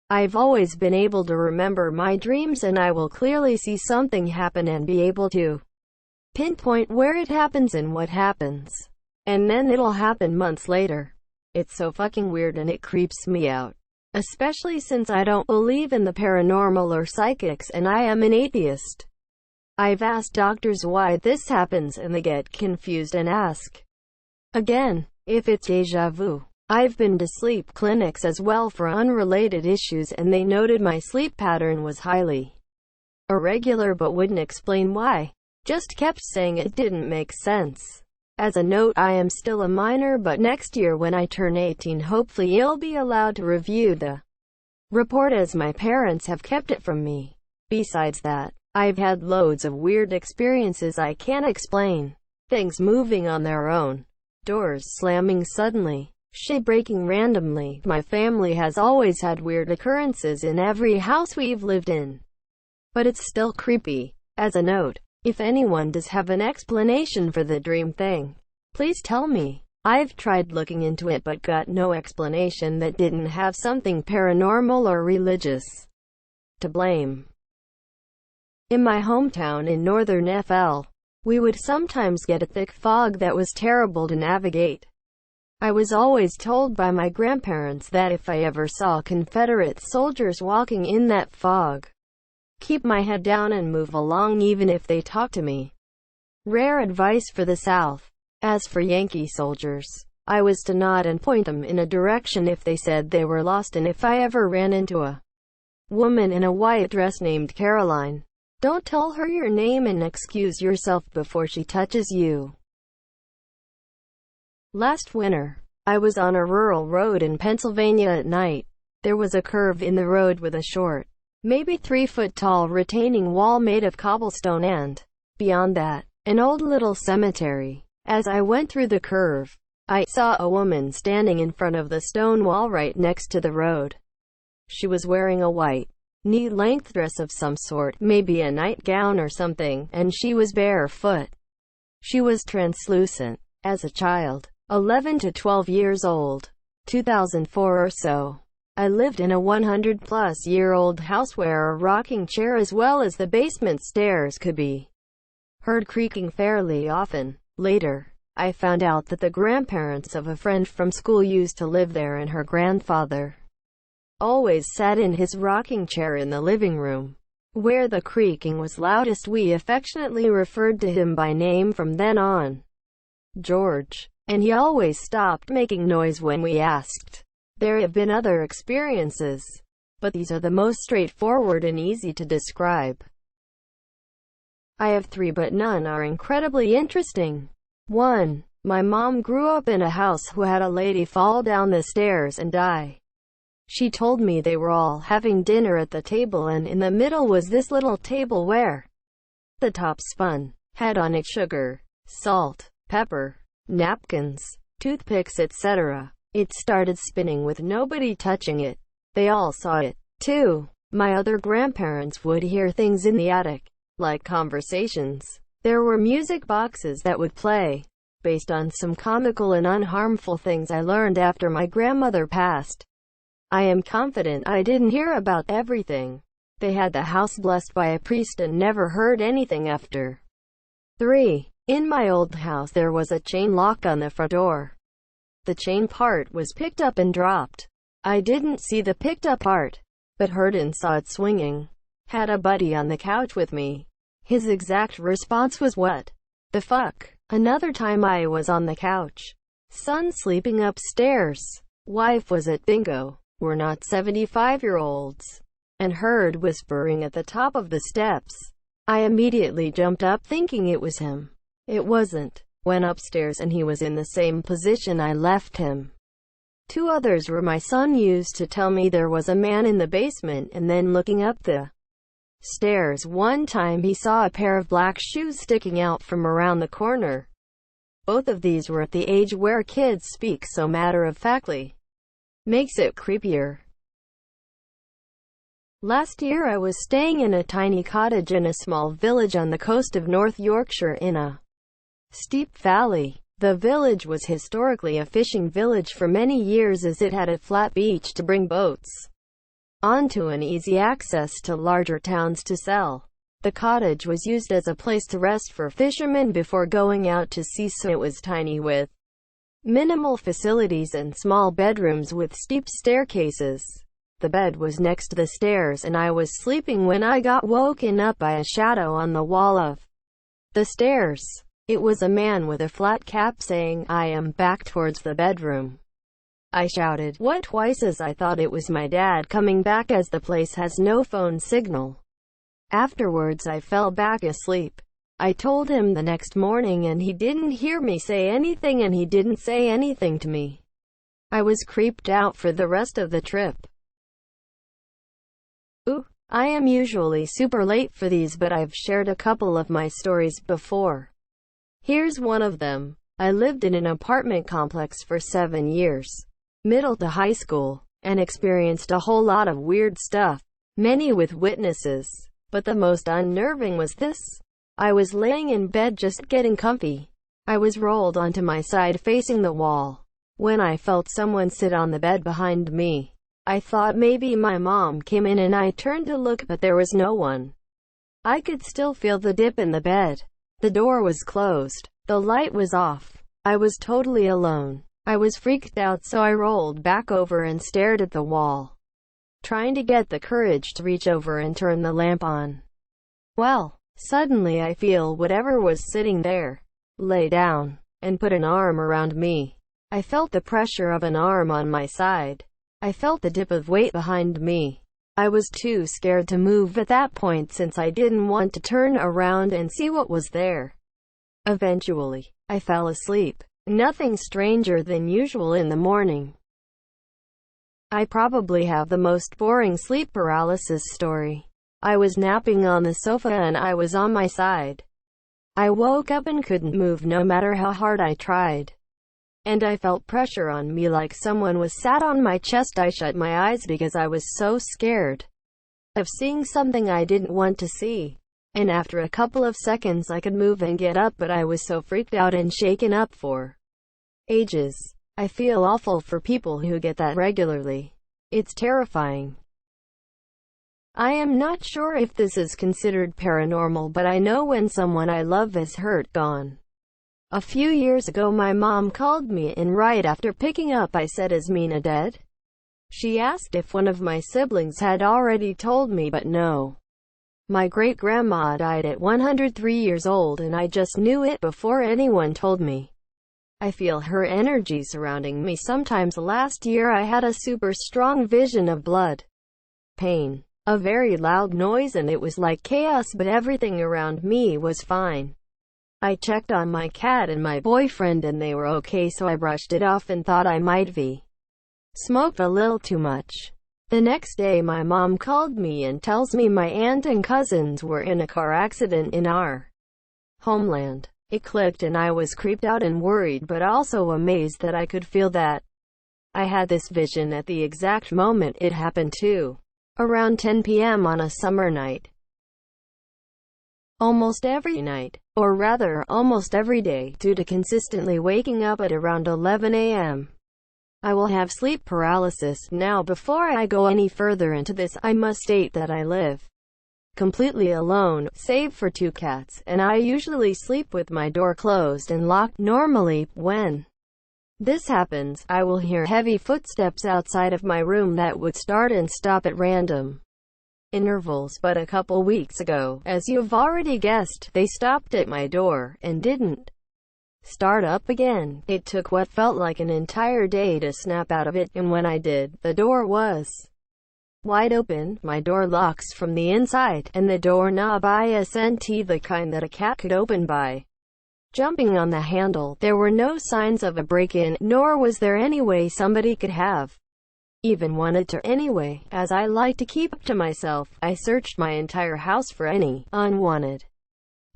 S1: I've always been able to remember my dreams and I will clearly see something happen and be able to pinpoint where it happens and what happens. And then it'll happen months later. It's so fucking weird and it creeps me out. Especially since I don't believe in the paranormal or psychics and I am an atheist. I've asked doctors why this happens and they get confused and ask again if it's deja vu. I've been to sleep clinics as well for unrelated issues and they noted my sleep pattern was highly irregular but wouldn't explain why. Just kept saying it didn't make sense. As a note, I am still a minor but next year when I turn 18 hopefully I'll be allowed to review the report as my parents have kept it from me. Besides that, I've had loads of weird experiences I can't explain. Things moving on their own, doors slamming suddenly, shit breaking randomly. My family has always had weird occurrences in every house we've lived in. But it's still creepy. As a note, if anyone does have an explanation for the dream thing, please tell me. I've tried looking into it but got no explanation that didn't have something paranormal or religious to blame. In my hometown in northern FL, we would sometimes get a thick fog that was terrible to navigate. I was always told by my grandparents that if I ever saw Confederate soldiers walking in that fog, keep my head down and move along even if they talk to me. Rare advice for the South. As for Yankee soldiers, I was to nod and point them in a direction if they said they were lost, and if I ever ran into a woman in a white dress named Caroline, don't tell her your name and excuse yourself before she touches you. Last winter, I was on a rural road in Pennsylvania at night. There was a curve in the road with a short, maybe 3 foot tall retaining wall made of cobblestone, and, beyond that, an old little cemetery. As I went through the curve, I saw a woman standing in front of the stone wall right next to the road. She was wearing a white, knee-length dress of some sort, maybe a nightgown or something, and she was barefoot. She was translucent. As a child, 11 to 12 years old, 2004 or so, I lived in a 100-plus-year-old house where a rocking chair as well as the basement stairs could be heard creaking fairly often. Later, I found out that the grandparents of a friend from school used to live there, and her grandfather always sat in his rocking chair in the living room, where the creaking was loudest. We affectionately referred to him by name from then on, George, and he always stopped making noise when we asked. There have been other experiences, but these are the most straightforward and easy to describe. I have 3, but none are incredibly interesting. 1. My mom grew up in a house who had a lady fall down the stairs and die. She told me they were all having dinner at the table, and in the middle was this little table where the top spun, had on it sugar, salt, pepper, napkins, toothpicks, etc. It started spinning with nobody touching it. They all saw it. 2. My other grandparents would hear things in the attic, like conversations. There were music boxes that would play, based on some comical and unharmful things I learned after my grandmother passed. I am confident I didn't hear about everything. They had the house blessed by a priest and never heard anything after. 3. In my old house there was a chain lock on the front door. The chain part was picked up and dropped. I didn't see the picked up part, but heard and saw it swinging. Had a buddy on the couch with me. His exact response was, "What the fuck?" Another time I was on the couch. Son sleeping upstairs. Wife was at bingo. We're not 75-year-olds. And heard whispering at the top of the steps. I immediately jumped up thinking it was him. It wasn't. Went upstairs and he was in the same position I left him. 2 others were my son used to tell me there was a man in the basement, and then looking up the stairs one time he saw a pair of black shoes sticking out from around the corner. Both of these were at the age where kids speak so matter-of-factly. Makes it creepier. Last year I was staying in a tiny cottage in a small village on the coast of North Yorkshire in a steep valley. The village was historically a fishing village for many years, as it had a flat beach to bring boats onto and easy access to larger towns to sell. The cottage was used as a place to rest for fishermen before going out to sea, so it was tiny with minimal facilities and small bedrooms with steep staircases. The bed was next to the stairs and I was sleeping when I got woken up by a shadow on the wall of the stairs. It was a man with a flat cap saying, "I am," back towards the bedroom. I shouted, "What?" twice, as I thought it was my dad coming back, as the place has no phone signal. Afterwards I fell back asleep. I told him the next morning and he didn't hear me say anything, and he didn't say anything to me. I was creeped out for the rest of the trip. Ooh, I am usually super late for these, but I've shared a couple of my stories before. Here's one of them. I lived in an apartment complex for 7 years, middle to high school, and experienced a whole lot of weird stuff, many with witnesses. But the most unnerving was this. I was laying in bed just getting comfy. I was rolled onto my side facing the wall, when I felt someone sit on the bed behind me. I thought maybe my mom came in, and I turned to look, but there was no one. I could still feel the dip in the bed. The door was closed. The light was off. I was totally alone. I was freaked out, so I rolled back over and stared at the wall, trying to get the courage to reach over and turn the lamp on. Well, suddenly I feel whatever was sitting there lay down and put an arm around me. I felt the pressure of an arm on my side. I felt the dip of weight behind me. I was too scared to move at that point, since I didn't want to turn around and see what was there. Eventually, I fell asleep. Nothing stranger than usual in the morning. I probably have the most boring sleep paralysis story. I was napping on the sofa and I was on my side. I woke up and couldn't move no matter how hard I tried. And I felt pressure on me like someone was sat on my chest. I shut my eyes because I was so scared of seeing something I didn't want to see. And after a couple of seconds I could move and get up, but I was so freaked out and shaken up for ages. I feel awful for people who get that regularly. It's terrifying. I am not sure if this is considered paranormal, but I know when someone I love is hurt, gone. A few years ago my mom called me, and right after picking up I said, "Is Mina dead?" She asked if one of my siblings had already told me, but no. My great-grandma died at 103 years old and I just knew it before anyone told me. I feel her energy surrounding me sometimes. Last year I had a super strong vision of blood, pain, a very loud noise, and it was like chaos, but everything around me was fine. I checked on my cat and my boyfriend and they were okay, so I brushed it off and thought I might be smoked a little too much. The next day my mom called me and tells me my aunt and cousins were in a car accident in our homeland. It clicked and I was creeped out and worried, but also amazed that I could feel that. I had this vision at the exact moment it happened too. Around 10 p.m. on a summer night. Almost every night, or rather, almost every day, due to consistently waking up at around 11 a.m. I will have sleep paralysis. Now, before I go any further into this, I must state that I live completely alone, save for 2 cats, and I usually sleep with my door closed and locked. Normally, when this happens, I will hear heavy footsteps outside of my room that would start and stop at random intervals, but a couple weeks ago, as you've already guessed, they stopped at my door, and didn't start up again. It took what felt like an entire day to snap out of it, and when I did, the door was wide open. My door locks from the inside, and the doorknob isn't the kind that a cat could open by jumping on the handle. There were no signs of a break-in, nor was there any way somebody could have even wanted to. Anyway, as I like to keep up to myself, I searched my entire house for any unwanted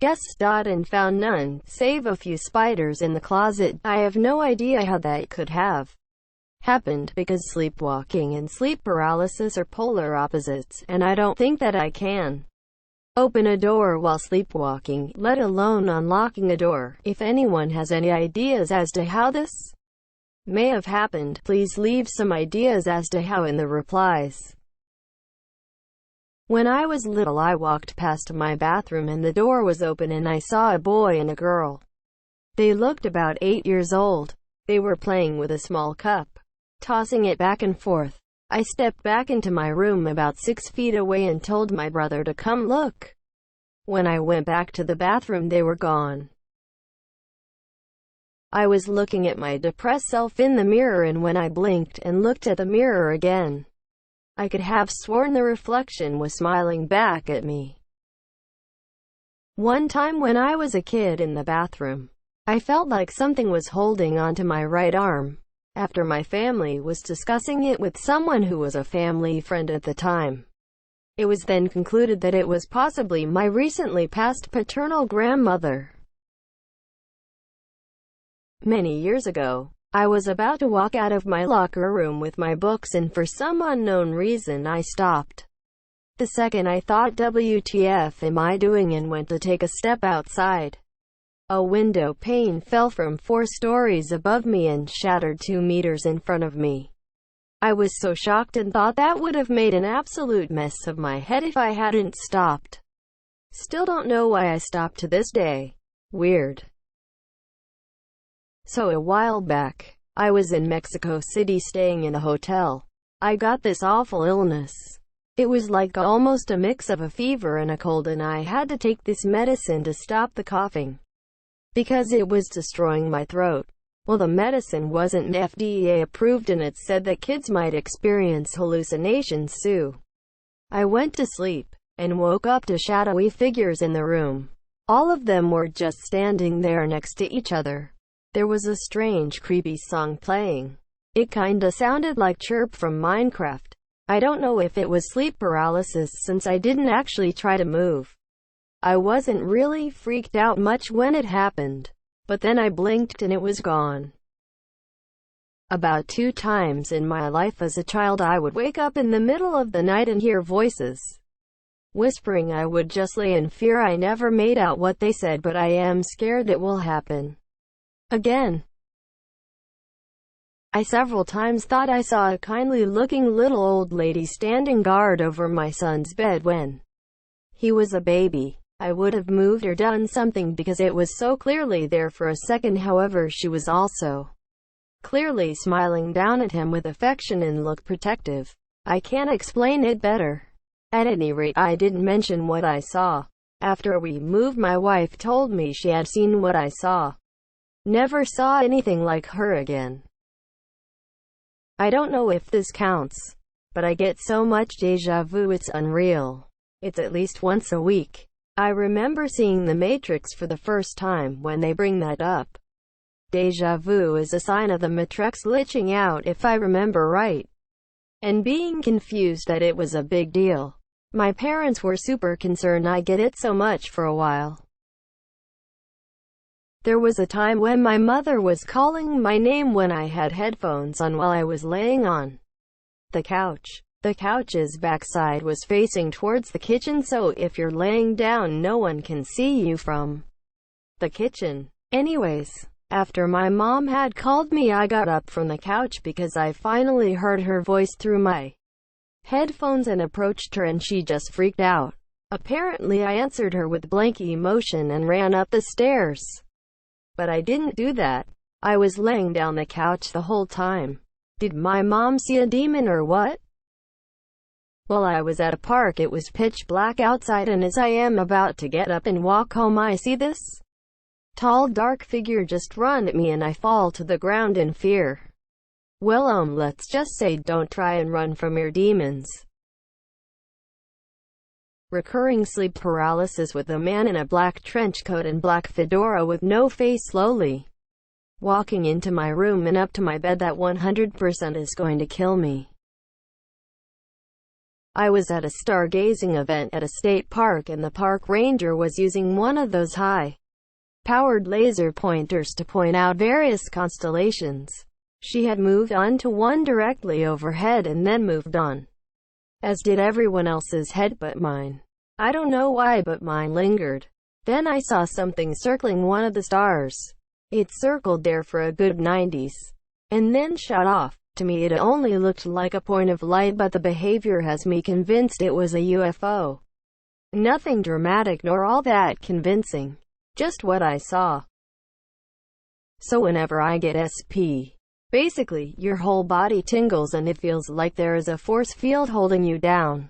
S1: guests, and found none, save a few spiders in the closet. I have no idea how that could have happened, because sleepwalking and sleep paralysis are polar opposites, and I don't think that I can open a door while sleepwalking, let alone unlocking a door. If anyone has any ideas as to how this may have happened, please leave some ideas as to how in the replies. When I was little, I walked past my bathroom and the door was open and I saw a boy and a girl. They looked about 8 years old. They were playing with a small cup, tossing it back and forth. I stepped back into my room about 6 feet away and told my brother to come look. When I went back to the bathroom, they were gone. I was looking at my depressed self in the mirror, and when I blinked and looked at the mirror again, I could have sworn the reflection was smiling back at me. One time when I was a kid in the bathroom, I felt like something was holding onto my right arm. After my family was discussing it with someone who was a family friend at the time, it was then concluded that it was possibly my recently passed paternal grandmother. Many years ago, I was about to walk out of my locker room with my books, and for some unknown reason I stopped. The second I thought, "WTF am I doing?" and went to take a step outside. A window pane fell from 4 stories above me and shattered 2 meters in front of me. I was so shocked and thought that would have made an absolute mess of my head if I hadn't stopped. Still don't know why I stopped to this day. Weird. So a while back, I was in Mexico City staying in a hotel. I got this awful illness. It was like almost a mix of a fever and a cold, and I had to take this medicine to stop the coughing, because it was destroying my throat. Well, the medicine wasn't FDA approved, and it said that kids might experience hallucinations too. I went to sleep, and woke up to shadowy figures in the room. All of them were just standing there next to each other. There was a strange, creepy song playing. It kinda sounded like chirp from Minecraft. I don't know if it was sleep paralysis since I didn't actually try to move. I wasn't really freaked out much when it happened, but then I blinked and it was gone. About 2 times in my life as a child I would wake up in the middle of the night and hear voices whispering. I would just lay in fear. I never made out what they said, but I am scared it will happen again. I several times thought I saw a kindly-looking little old lady standing guard over my son's bed when he was a baby. I would have moved or done something because it was so clearly there for a second. However, she was also clearly smiling down at him with affection and looked protective. I can't explain it better. At any rate, I didn't mention what I saw. After we moved, my wife told me she had seen what I saw. Never saw anything like her again. I don't know if this counts, but I get so much déjà vu it's unreal. It's at least once a week. I remember seeing The Matrix for the first time when they bring that up. Déjà vu is a sign of the Matrix glitching out if I remember right, and being confused that it was a big deal. My parents were super concerned. I get it so much for a while. There was a time when my mother was calling my name when I had headphones on while I was laying on the couch. The couch's backside was facing towards the kitchen, so if you're laying down no one can see you from the kitchen. Anyways, after my mom had called me, I got up from the couch because I finally heard her voice through my headphones and approached her, and she just freaked out. Apparently I answered her with blank emotion and ran up the stairs. But I didn't do that. I was laying down the couch the whole time. Did my mom see a demon or what? Well, I was at a park. It was pitch black outside, and as I am about to get up and walk home, I see this tall dark figure just run at me and I fall to the ground in fear. Well, let's just say don't try and run from your demons. Recurring sleep paralysis with a man in a black trench coat and black fedora with no face slowly walking into my room and up to my bed. That 100% is going to kill me. I was at a stargazing event at a state park, and the park ranger was using one of those high-powered laser pointers to point out various constellations. She had moved on to one directly overhead and then moved on, as did everyone else's head but mine. I don't know why, but mine lingered. Then I saw something circling one of the stars. It circled there for a good 90s, and then shot off. To me it only looked like a point of light, but the behavior has me convinced it was a UFO. Nothing dramatic nor all that convincing. Just what I saw. So whenever I get SP, basically, your whole body tingles and it feels like there is a force field holding you down.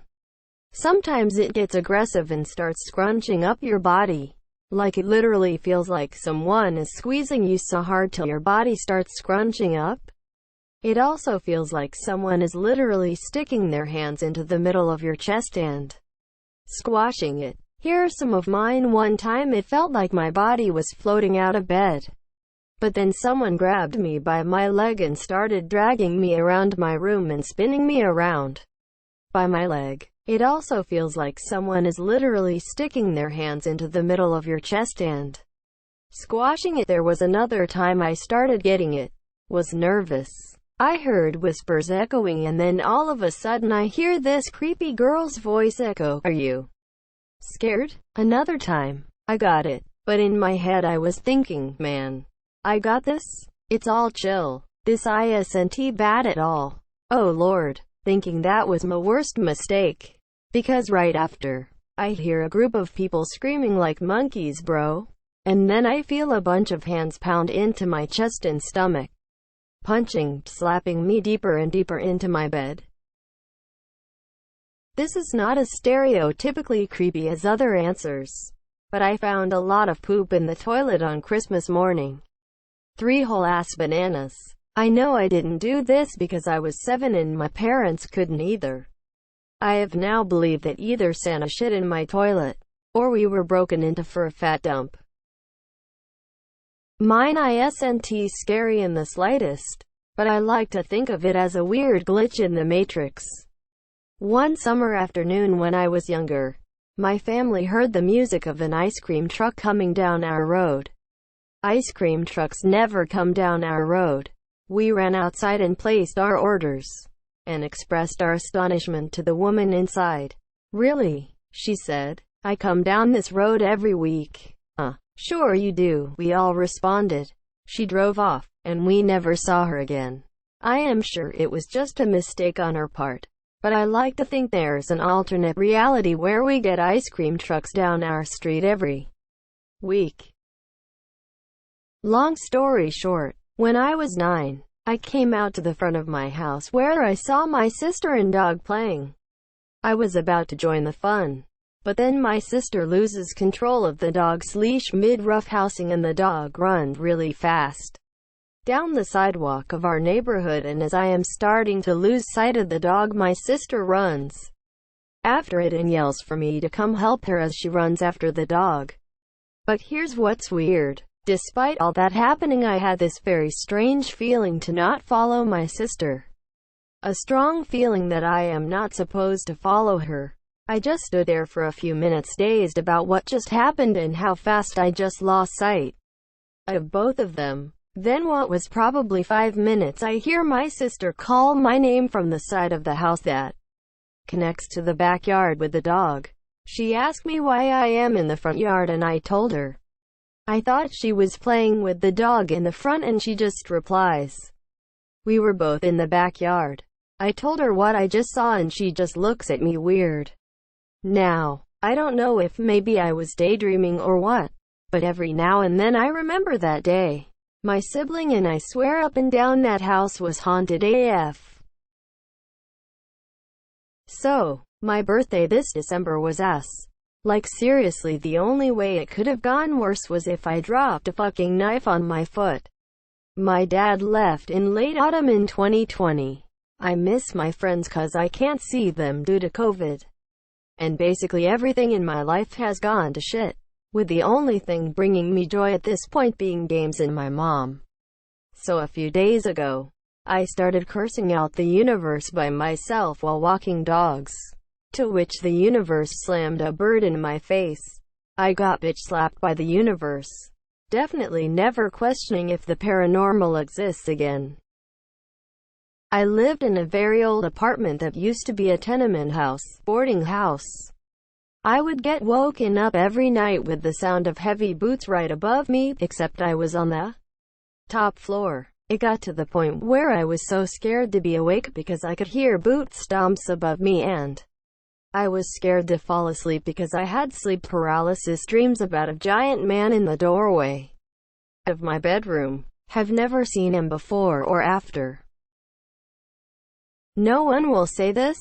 S1: Sometimes it gets aggressive and starts scrunching up your body. Like it literally feels like someone is squeezing you so hard till your body starts scrunching up. It also feels like someone is literally sticking their hands into the middle of your chest and squashing it. Here are some of mine. One time it felt like my body was floating out of bed. But then someone grabbed me by my leg and started dragging me around my room and spinning me around by my leg. It also feels like someone is literally sticking their hands into the middle of your chest and squashing it. There was another time I started getting it. Was nervous. I heard whispers echoing, and then all of a sudden I hear this creepy girl's voice echo, "Are you scared?" Another time, I got it. But in my head I was thinking, man, I got this. It's all chill. This isn't bad at all. Oh Lord. Thinking that was my worst mistake. Because right after, I hear a group of people screaming like monkeys, bro. And then I feel a bunch of hands pound into my chest and stomach, punching, slapping me deeper and deeper into my bed. This is not as stereotypically creepy as other answers, but I found a lot of poop in the toilet on Christmas morning. 3 whole ass bananas. I know I didn't do this because I was 7 and my parents couldn't either. I have now believed that either Santa shit in my toilet, or we were broken into for a fat dump. Mine isn't scary in the slightest, but I like to think of it as a weird glitch in the matrix. One summer afternoon when I was younger, my family heard the music of an ice cream truck coming down our road. Ice cream trucks never come down our road. We ran outside and placed our orders, and expressed our astonishment to the woman inside. "Really?" she said. "I come down this road every week." "Sure you do," we all responded. She drove off, and we never saw her again. I am sure it was just a mistake on her part, but I like to think there's an alternate reality where we get ice cream trucks down our street every week. Long story short, when I was 9, I came out to the front of my house where I saw my sister and dog playing. I was about to join the fun, but then my sister loses control of the dog's leash mid-roughhousing and the dog runs really fast down the sidewalk of our neighborhood, and as I am starting to lose sight of the dog, my sister runs after it and yells for me to come help her as she runs after the dog. But here's what's weird. Despite all that happening, I had this very strange feeling to not follow my sister. A strong feeling that I am not supposed to follow her. I just stood there for a few minutes dazed about what just happened and how fast I just lost sight of both of them. Then what was probably 5 minutes, I hear my sister call my name from the side of the house that connects to the backyard with the dog. She asked me why I am in the front yard, and I told her. I thought she was playing with the dog in the front, and she just replies, "We were both in the backyard." I told her what I just saw, and she just looks at me weird. Now, I don't know if maybe I was daydreaming or what, but every now and then I remember that day. My sibling and I swear up and down that house was haunted AF. So, my birthday this December was like seriously, the only way it could have gone worse was if I dropped a fucking knife on my foot. My dad left in late autumn in 2020. I miss my friends cause I can't see them due to COVID. And basically everything in my life has gone to shit, with the only thing bringing me joy at this point being games and my mom. So a few days ago, I started cursing out the universe by myself while walking dogs, to which the universe slammed a bird in my face. I got bitch slapped by the universe, definitely never questioning if the paranormal exists again. I lived in a very old apartment that used to be a tenement house, boarding house. I would get woken up every night with the sound of heavy boots right above me, except I was on the top floor. It got to the point where I was so scared to be awake because I could hear boot stomps above me, and I was scared to fall asleep because I had sleep paralysis dreams about a giant man in the doorway of my bedroom. Have never seen him before or after. No one will say this.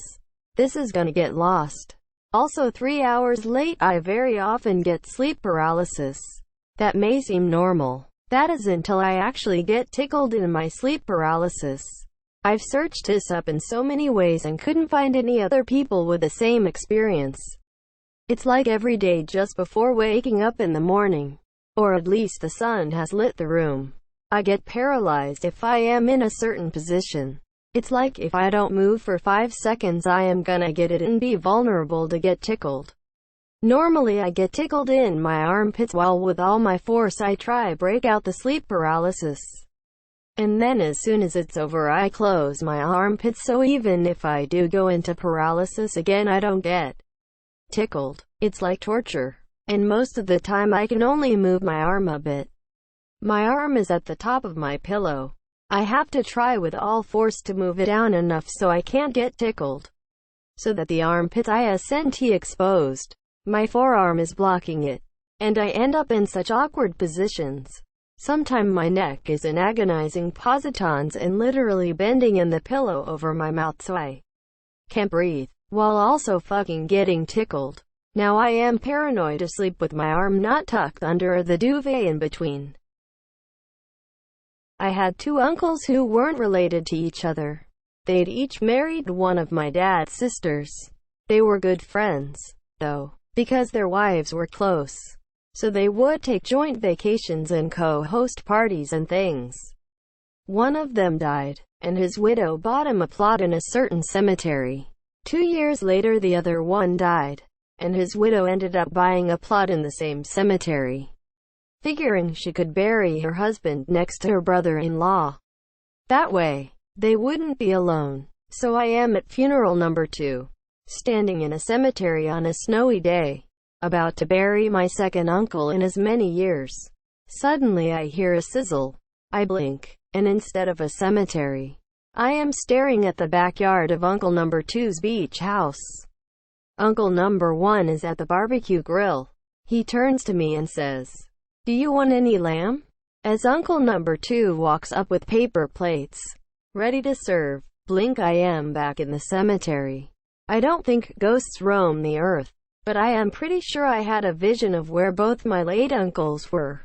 S1: This is gonna get lost. Also 3 hours late, I very often get sleep paralysis. That may seem normal. That is until I actually get tickled in my sleep paralysis. I've searched this up in so many ways and couldn't find any other people with the same experience. It's like every day just before waking up in the morning, or at least the sun has lit the room, I get paralyzed if I am in a certain position. It's like if I don't move for 5 seconds, I am gonna get it and be vulnerable to get tickled. Normally I get tickled in my armpits while with all my force I try break out the sleep paralysis. And then as soon as it's over I close my armpits, so even if I do go into paralysis again I don't get tickled. It's like torture. And most of the time I can only move my arm a bit. My arm is at the top of my pillow. I have to try with all force to move it down enough so I can't get tickled, so that the armpits isn't exposed. My forearm is blocking it, and I end up in such awkward positions. Sometimes my neck is in agonizing positons and literally bending in the pillow over my mouth so I can't breathe, while also fucking getting tickled. Now I am paranoid to sleep with my arm not tucked under the duvet in between. I had 2 uncles who weren't related to each other. They'd each married one of my dad's sisters. They were good friends, though, because their wives were close. So they would take joint vacations and co-host parties and things. One of them died, and his widow bought him a plot in a certain cemetery. 2 years later the other one died, and his widow ended up buying a plot in the same cemetery, figuring she could bury her husband next to her brother-in-law. That way, they wouldn't be alone. So I am at funeral number 2, standing in a cemetery on a snowy day, about to bury my second uncle in as many years. Suddenly I hear a sizzle. I blink, and instead of a cemetery, I am staring at the backyard of Uncle Number 2's beach house. Uncle Number 1 is at the barbecue grill. He turns to me and says, "Do you want any lamb?" As Uncle Number 2 walks up with paper plates, ready to serve. Blink, I am back in the cemetery. I don't think ghosts roam the earth, but I am pretty sure I had a vision of where both my late uncles were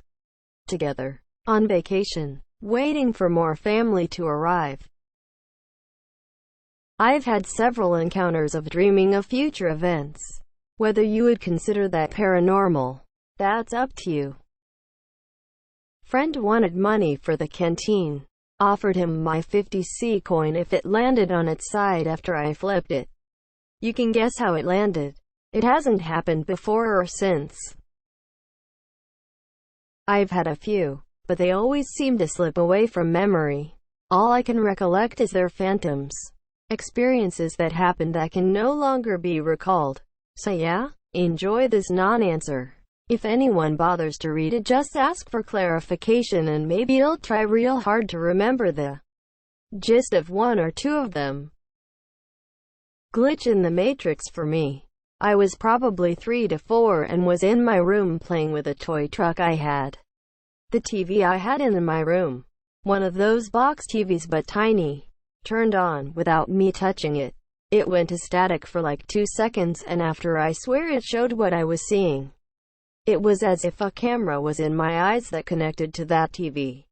S1: together, on vacation, waiting for more family to arrive. I've had several encounters of dreaming of future events. Whether you would consider that paranormal, that's up to you. Friend wanted money for the canteen. Offered him my 50c coin if it landed on its side after I flipped it. You can guess how it landed. It hasn't happened before or since. I've had a few, but they always seem to slip away from memory. All I can recollect is their phantoms. Experiences that happened that can no longer be recalled. So yeah, enjoy this non-answer. If anyone bothers to read it, just ask for clarification and maybe it'll try real hard to remember the gist of one or two of them. Glitch in the Matrix for me. I was probably 3 to 4 and was in my room playing with a toy truck I had. The TV I had in my room, one of those box TVs but tiny, turned on without me touching it. It went to static for like 2 seconds and after I swear it showed what I was seeing. It was as if a camera was in my eyes that connected to that TV.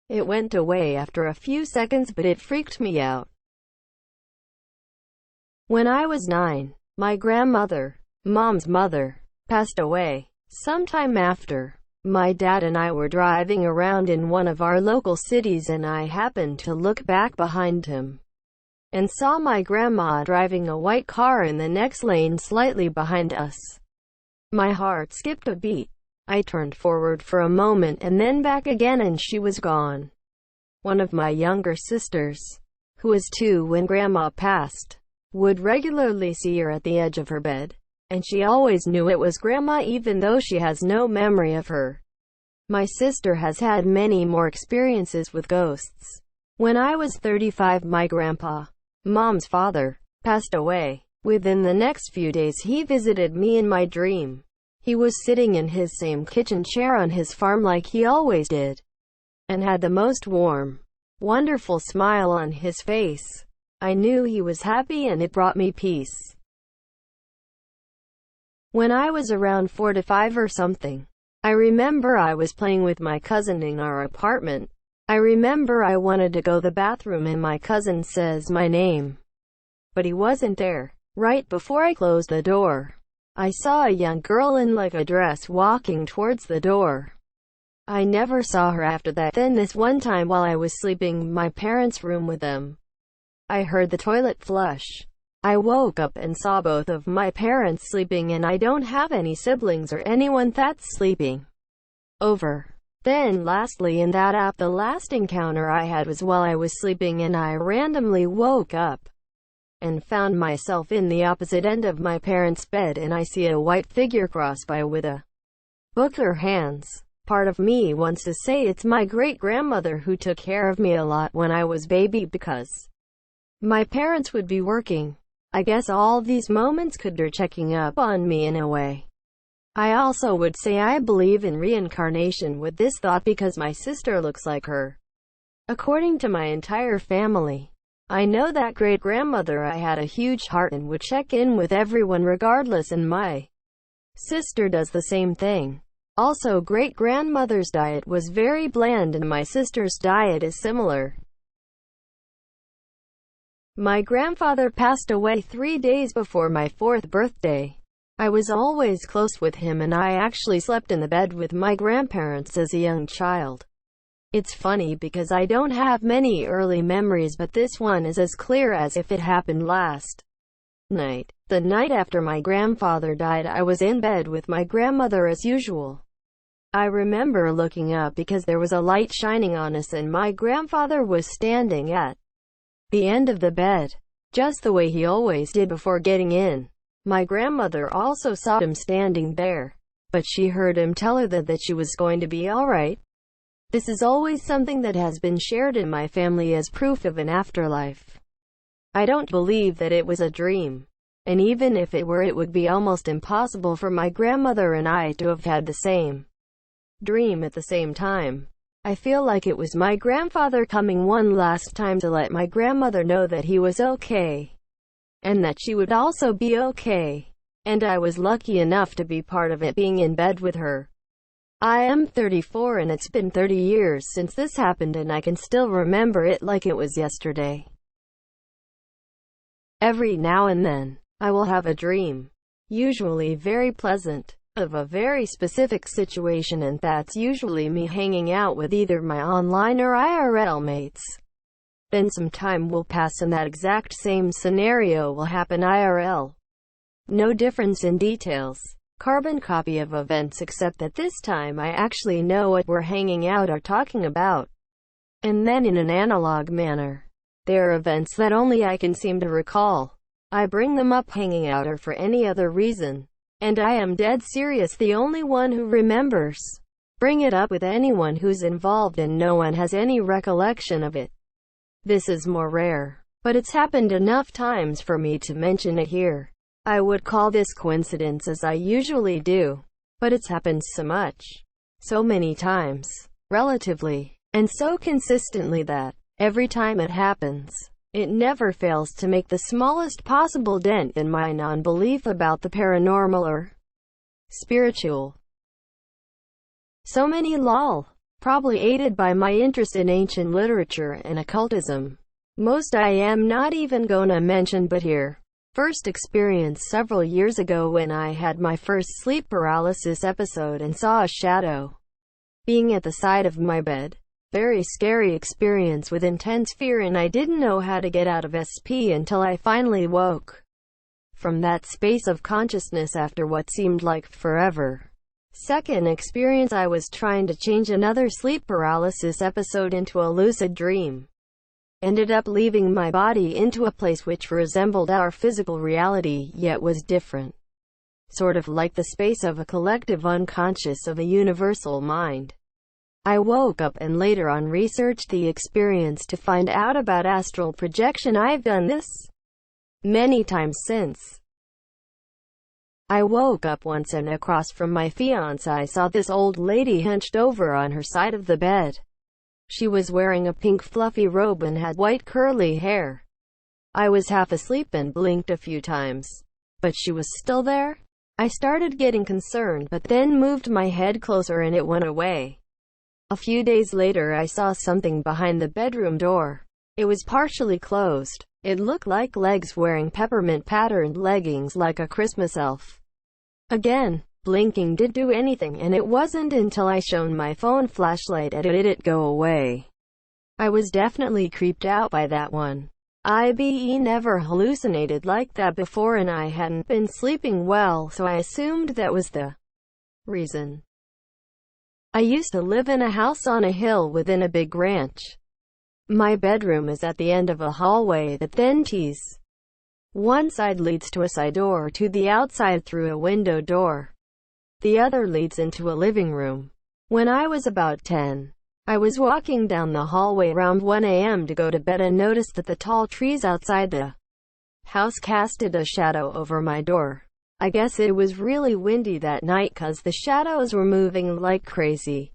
S1: It went away after a few seconds but it freaked me out. When I was 9, my grandmother, Mom's mother, passed away. Sometime after, my dad and I were driving around in one of our local cities and I happened to look back behind him and saw my grandma driving a white car in the next lane slightly behind us. My heart skipped a beat. I turned forward for a moment and then back again and she was gone. One of my younger sisters, who was 2 when Grandma passed, would regularly see her at the edge of her bed, and she always knew it was Grandma even though she has no memory of her. My sister has had many more experiences with ghosts. When I was 35, my grandpa, Mom's father, passed away. Within the next few days he visited me in my dream. He was sitting in his same kitchen chair on his farm like he always did, and had the most warm, wonderful smile on his face. I knew he was happy and it brought me peace. When I was around 4 to 5 or something, I remember I was playing with my cousin in our apartment. I remember I wanted to go to the bathroom and my cousin says my name, but he wasn't there. Right before I closed the door, I saw a young girl in like a dress walking towards the door. I never saw her after that. Then this one time while I was sleeping in my parents' room with them, I heard the toilet flush. I woke up and saw both of my parents sleeping and I don't have any siblings or anyone that's sleeping over. Then lastly in that app, the last encounter I had was while I was sleeping and I randomly woke up and found myself in the opposite end of my parents' bed and I see a white figure cross by with a book in her hands. Part of me wants to say it's my great-grandmother who took care of me a lot when I was baby because my parents would be working. I guess all these moments could be checking up on me in a way. I also would say I believe in reincarnation with this thought because my sister looks like her. According to my entire family, I know that great-grandmother I had a huge heart and would check in with everyone regardless, and my sister does the same thing. Also, great-grandmother's diet was very bland and my sister's diet is similar. My grandfather passed away 3 days before my 4th birthday. I was always close with him and I actually slept in the bed with my grandparents as a young child. It's funny because I don't have many early memories, but this one is as clear as if it happened last night. The night after my grandfather died, I was in bed with my grandmother as usual. I remember looking up because there was a light shining on us and my grandfather was standing at the end of the bed, just the way he always did before getting in. My grandmother also saw him standing there, but she heard him tell her that she was going to be alright. This is always something that has been shared in my family as proof of an afterlife. I don't believe that it was a dream. And even if it were, it would be almost impossible for my grandmother and I to have had the same dream at the same time. I feel like it was my grandfather coming one last time to let my grandmother know that he was okay, and that she would also be okay. And I was lucky enough to be part of it, being in bed with her. I am 34 and it's been 30 years since this happened, and I can still remember it like it was yesterday. Every now and then, I will have a dream, usually very pleasant, of a very specific situation, and that's usually me hanging out with either my online or IRL mates. Then some time will pass and that exact same scenario will happen IRL. No difference in details. Carbon copy of events, except that this time I actually know what we're hanging out or talking about. And then in an analog manner, there are events that only I can seem to recall. I bring them up hanging out or for any other reason. And I am dead serious, the only one who remembers. Bring it up with anyone who's involved and no one has any recollection of it. This is more rare, but it's happened enough times for me to mention it here. I would call this coincidence, as I usually do, but it's happened so many times, relatively, and so consistently that, every time it happens, it never fails to make the smallest possible dent in my non-belief about the paranormal or spiritual. So many lol. Probably aided by my interest in ancient literature and occultism. Most I am not even gonna mention, but here. First experience several years ago when I had my first sleep paralysis episode and saw a shadow being at the side of my bed. Very scary experience with intense fear, and I didn't know how to get out of SP until I finally woke from that space of consciousness after what seemed like forever. Second experience, I was trying to change another sleep paralysis episode into a lucid dream. Ended up leaving my body into a place which resembled our physical reality, yet was different. Sort of like the space of a collective unconscious of a universal mind. I woke up and later on researched the experience to find out about astral projection. I've done this many times since. I woke up once and across from my fiancé I saw this old lady hunched over on her side of the bed. She was wearing a pink fluffy robe and had white curly hair. I was half asleep and blinked a few times, but she was still there. I started getting concerned, but then moved my head closer and it went away. A few days later I saw something behind the bedroom door. It was partially closed. It looked like legs wearing peppermint patterned leggings like a Christmas elf. Again, blinking didn't do anything, and it wasn't until I shone my phone flashlight at it did it go away. I was definitely creeped out by that one. I never hallucinated like that before, and I hadn't been sleeping well, so I assumed that was the reason. I used to live in a house on a hill within a big ranch. My bedroom is at the end of a hallway that then tees. One side leads to a side door to the outside through a window door. The other leads into a living room. When I was about 10, I was walking down the hallway around 1 a.m. to go to bed and noticed that the tall trees outside the house casted a shadow over my door. I guess it was really windy that night 'cause the shadows were moving like crazy.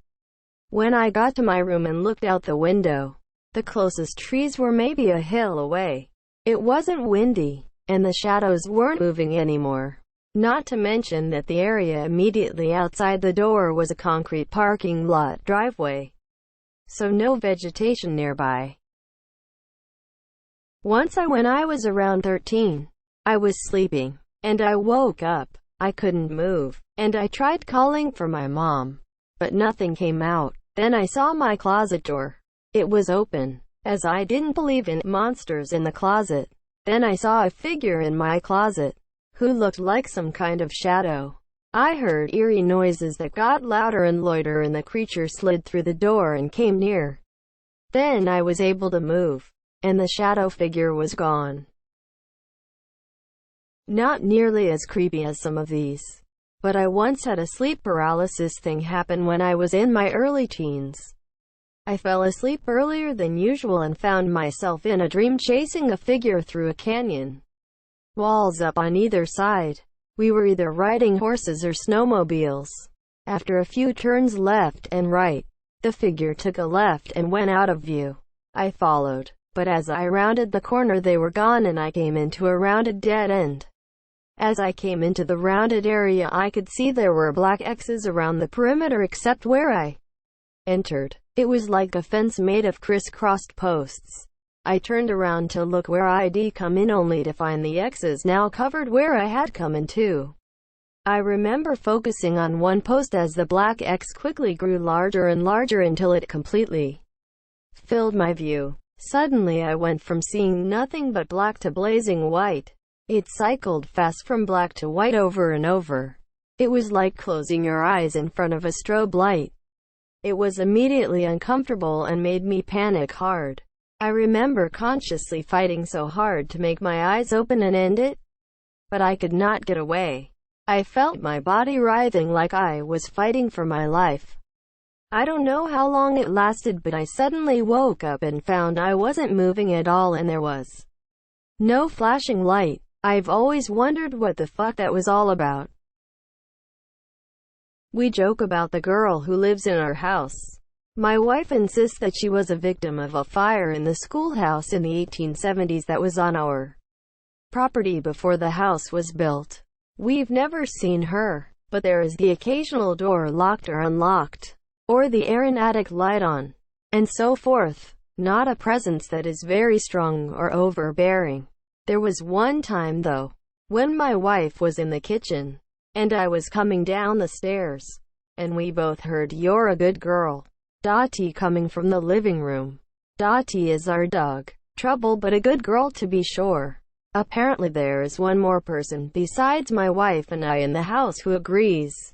S1: When I got to my room and looked out the window, the closest trees were maybe a hill away. It wasn't windy, and the shadows weren't moving anymore. Not to mention that the area immediately outside the door was a concrete parking lot driveway, so no vegetation nearby. Once when I was around 13, I was sleeping, and I woke up. I couldn't move, and I tried calling for my mom, but nothing came out. Then I saw my closet door. It was open, as I didn't believe in monsters in the closet. Then I saw a figure in my closet, who looked like some kind of shadow. I heard eerie noises that got louder and louder, and the creature slid through the door and came near. Then I was able to move, and the shadow figure was gone. Not nearly as creepy as some of these, but I once had a sleep paralysis thing happen when I was in my early teens. I fell asleep earlier than usual and found myself in a dream chasing a figure through a canyon. Walls up on either side. We were either riding horses or snowmobiles. After a few turns left and right, the figure took a left and went out of view. I followed, but as I rounded the corner they were gone and I came into a rounded dead end. As I came into the rounded area I could see there were black X's around the perimeter except where I entered. It was like a fence made of crisscrossed posts. I turned around to look where I'd come in only to find the X's now covered where I had come into. I remember focusing on one post as the black X quickly grew larger and larger until it completely filled my view. Suddenly I went from seeing nothing but black to blazing white. It cycled fast from black to white over and over. It was like closing your eyes in front of a strobe light. It was immediately uncomfortable and made me panic hard. I remember consciously fighting so hard to make my eyes open and end it, but I could not get away. I felt my body writhing like I was fighting for my life. I don't know how long it lasted, but I suddenly woke up and found I wasn't moving at all and there was no flashing light. I've always wondered what the fuck that was all about. We joke about the girl who lives in our house. My wife insists that she was a victim of a fire in the schoolhouse in the 1870s that was on our property before the house was built. We've never seen her, but there is the occasional door locked or unlocked, or the air and attic light on, and so forth. Not a presence that is very strong or overbearing. There was one time though, when my wife was in the kitchen, and I was coming down the stairs, and we both heard "You're a good girl" Dottie coming from the living room. Dottie is our dog. Trouble but a good girl to be sure. Apparently there is one more person besides my wife and I in the house who agrees.